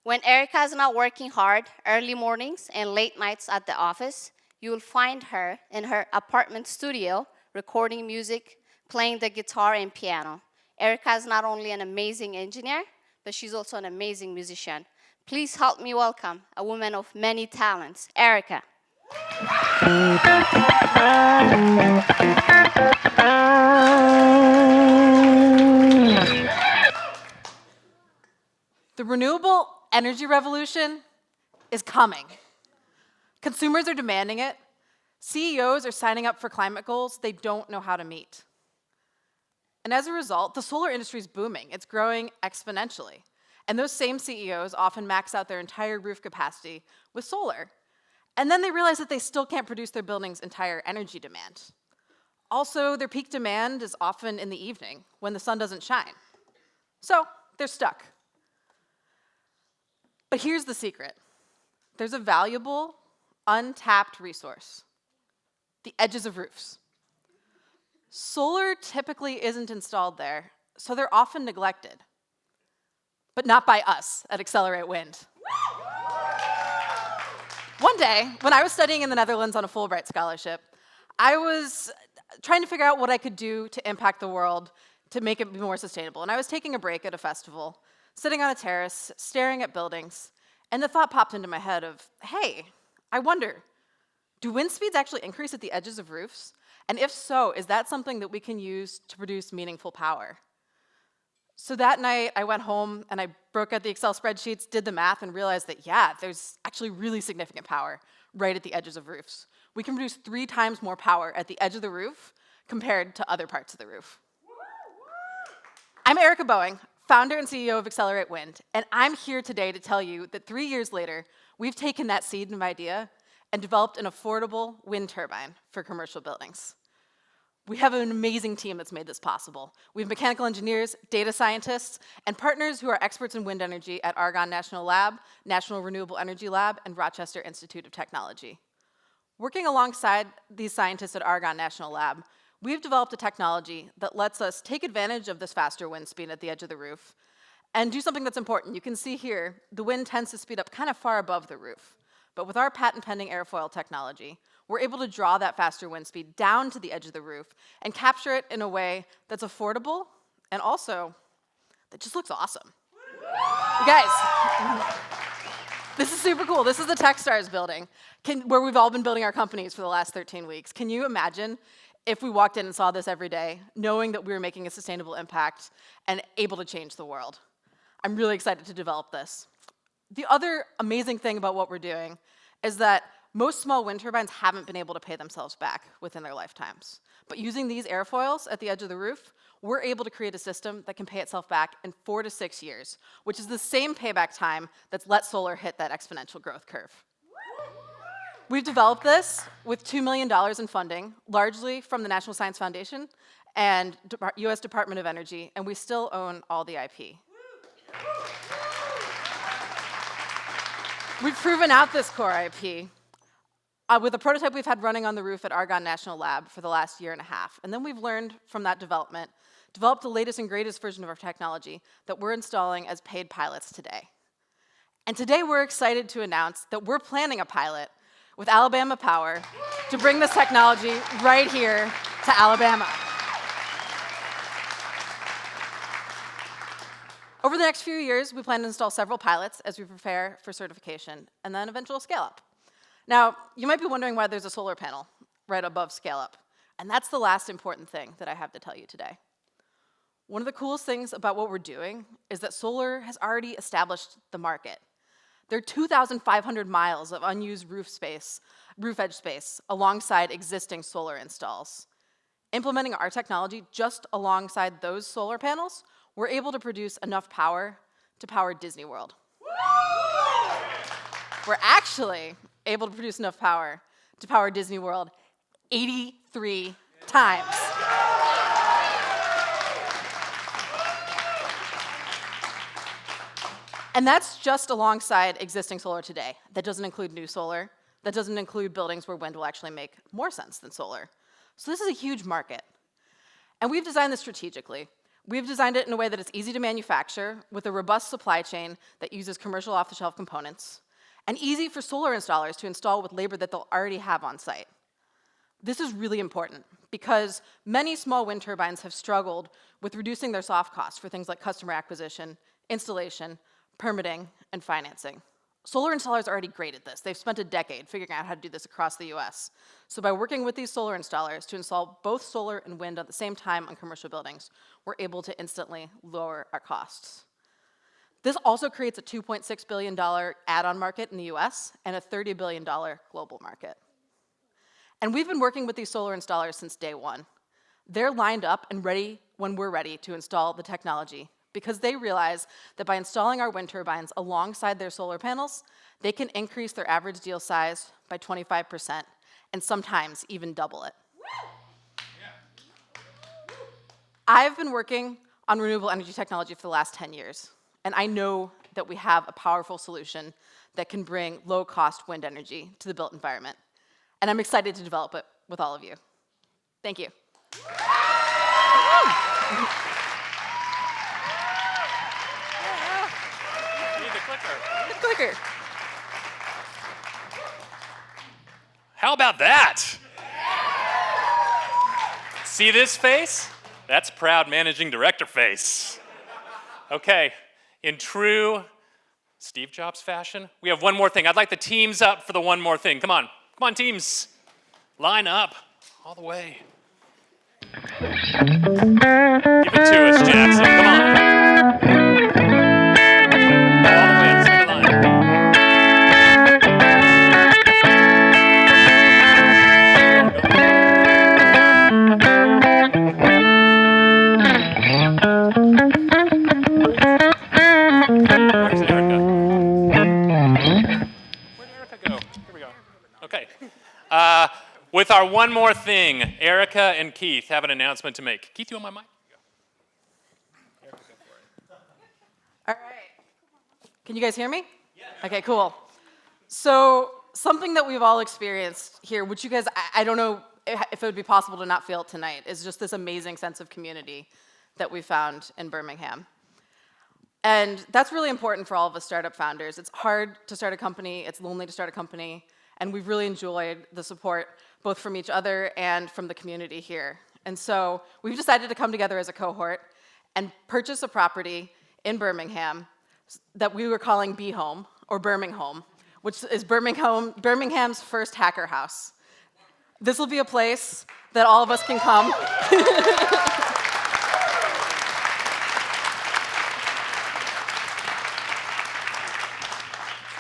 When Erica is not working hard, early mornings and late nights at the office, you will find her in her apartment studio recording music, playing the guitar and piano. Erica is not only an amazing engineer, but she's also an amazing musician. Please help me welcome a woman of many talents, Erica. The renewable energy revolution is coming. Consumers are demanding it. CEOs are signing up for climate goals they don't know how to meet. And as a result, the solar industry is booming. It's growing exponentially. And those same CEOs often max out their entire roof capacity with solar. And then they realize that they still can't produce their building's entire energy demand. Also, their peak demand is often in the evening when the sun doesn't shine. So they're stuck. But here's the secret. There's a valuable, untapped resource: the edges of roofs. Solar typically isn't installed there, so they're often neglected. But not by us at Accelerate Wind. One day, when I was studying in the Netherlands on a Fulbright scholarship, I was trying to figure out what I could do to impact the world to make it more sustainable. And I was taking a break at a festival, sitting on a terrace, staring at buildings, and the thought popped into my head of, hey, I wonder, do wind speeds actually increase at the edges of roofs? And if so, is that something that we can use to produce meaningful power? So that night, I went home and I broke out the Excel spreadsheets, did the math, and realized that, yeah, there's actually really significant power right at the edges of roofs. We can produce 3 times more power at the edge of the roof compared to other parts of the roof. I'm Erica Boeing, founder and CEO of Accelerate Wind, and I'm here today to tell you that 3 years later, we've taken that seed of idea and developed an affordable wind turbine for commercial buildings. We have an amazing team that's made this possible. We have mechanical engineers, data scientists, and partners who are experts in wind energy at Argonne National Lab, National Renewable Energy Lab, and Rochester Institute of Technology. Working alongside these scientists at Argonne National Lab, we've developed a technology that lets us take advantage of this faster wind speed at the edge of the roof and do something that's important. You can see here, the wind tends to speed up kind of far above the roof. But with our patent-pending airfoil technology, we're able to draw that faster wind speed down to the edge of the roof and capture it in a way that's affordable and also that just looks awesome. You guys, this is super cool. This is the Techstars building, where we've all been building our companies for the last 13 weeks. Can you imagine if we walked in and saw this every day, knowing that we were making a sustainable impact and able to change the world? I'm really excited to develop this. The other amazing thing about what we're doing is that most small wind turbines haven't been able to pay themselves back within their lifetimes. But using these airfoils at the edge of the roof, we're able to create a system that can pay itself back in 4 to 6 years, which is the same payback time that's let solar hit that exponential growth curve. We've developed this with $2 million in funding, largely from the National Science Foundation and US Department of Energy, and we still own all the IP. We've proven out this core IP with a prototype we've had running on the roof at Argonne National Lab for the last 1.5 years. And then we've learned from that development, developed the latest and greatest version of our technology that we're installing as paid pilots today. And today we're excited to announce that we're planning a pilot with Alabama Power to bring this technology right here to Alabama. Over the next few years, we plan to install several pilots as we prepare for certification and then eventual scale-up. Now, you might be wondering why there's a solar panel right above scale-up, and that's the last important thing that I have to tell you today. One of the coolest things about what we're doing is that solar has already established the market. There are 2,500 miles of unused roof edge space alongside existing solar installs. Implementing our technology just alongside those solar panels, we're able to produce enough power to power Disney World. We're actually able to produce enough power to power Disney World 83 times. And that's just alongside existing solar today. That doesn't include new solar. That doesn't include buildings where wind will actually make more sense than solar. So this is a huge market. And we've designed this strategically. We've designed it in a way that it's easy to manufacture with a robust supply chain that uses commercial off-the-shelf components, and easy for solar installers to install with labor that they'll already have on site. This is really important because many small wind turbines have struggled with reducing their soft costs for things like customer acquisition, installation, permitting, and financing. Solar installers are already great at this. They've spent a decade figuring out how to do this across the US. So by working with these solar installers to install both solar and wind at the same time on commercial buildings, we're able to instantly lower our costs. This also creates a $2.6 billion add-on market in the US and a $30 billion global market. And we've been working with these solar installers since day one. They're lined up and ready when we're ready to install the technology because they realize that by installing our wind turbines alongside their solar panels, they can increase their average deal size by 25% and sometimes even double it. I've been working on renewable energy technology for the last 10 years, and I know that we have a powerful solution that can bring low-cost wind energy to the built environment. And I'm excited to develop it with all of you. Thank you. The clicker. How about that? See this face? That's proud managing director face. Okay, in true Steve Jobs fashion, we have one more thing. I'd like the teams up for the one more thing. Come on, teams. Line up all the way. Give it to us, Jackson. Come on. All the way up to the line. Where's Erica? Where'd Erica go? Here we go. Okay. With our one more thing, Erica and Keith have an announcement to make. Keith, you on my mic? All right. Can you guys hear me? Yeah. Okay, cool. So something that we've all experienced here, which you guys, I don't know if it would be possible to not feel it tonight, is just this amazing sense of community that we found in Birmingham. And that's really important for all of us startup founders. It's hard to start a company, it's lonely to start a company, and we've really enjoyed the support both from each other and from the community here. And so we've decided to come together as a cohort and purchase a property in Birmingham that we were calling B-Home, or Birmingham, which is Birmingham's first hacker house. This will be a place that all of us can come.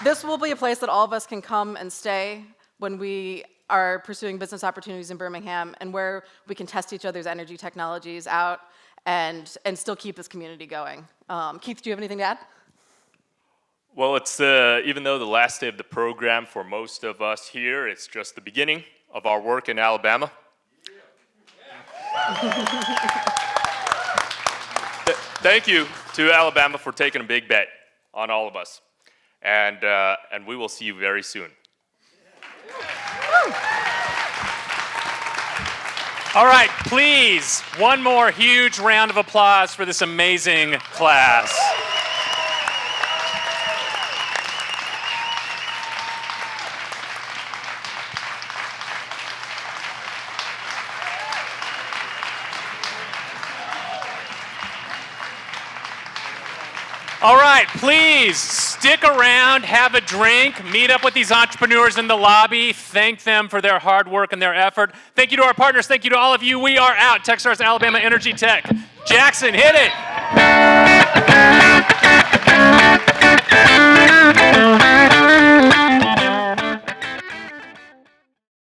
This will be a place that all of us can come and stay when we are pursuing business opportunities in Birmingham, and where we can test each other's energy technologies out and still keep this community going. Keith, do you have anything to add? Well, it's even though the last day of the program for most of us here, it's just the beginning of our work in Alabama. Thank you to Alabama for taking a big bet on all of us. And we will see you very soon. All right, please, one more huge round of applause for this amazing class. All right, please stick around, have a drink, meet up with these entrepreneurs in the lobby, thank them for their hard work and their effort. Thank you to our partners, thank you to all of you. We are out. Techstars Alabama EnergyTech. Jackson, hit it.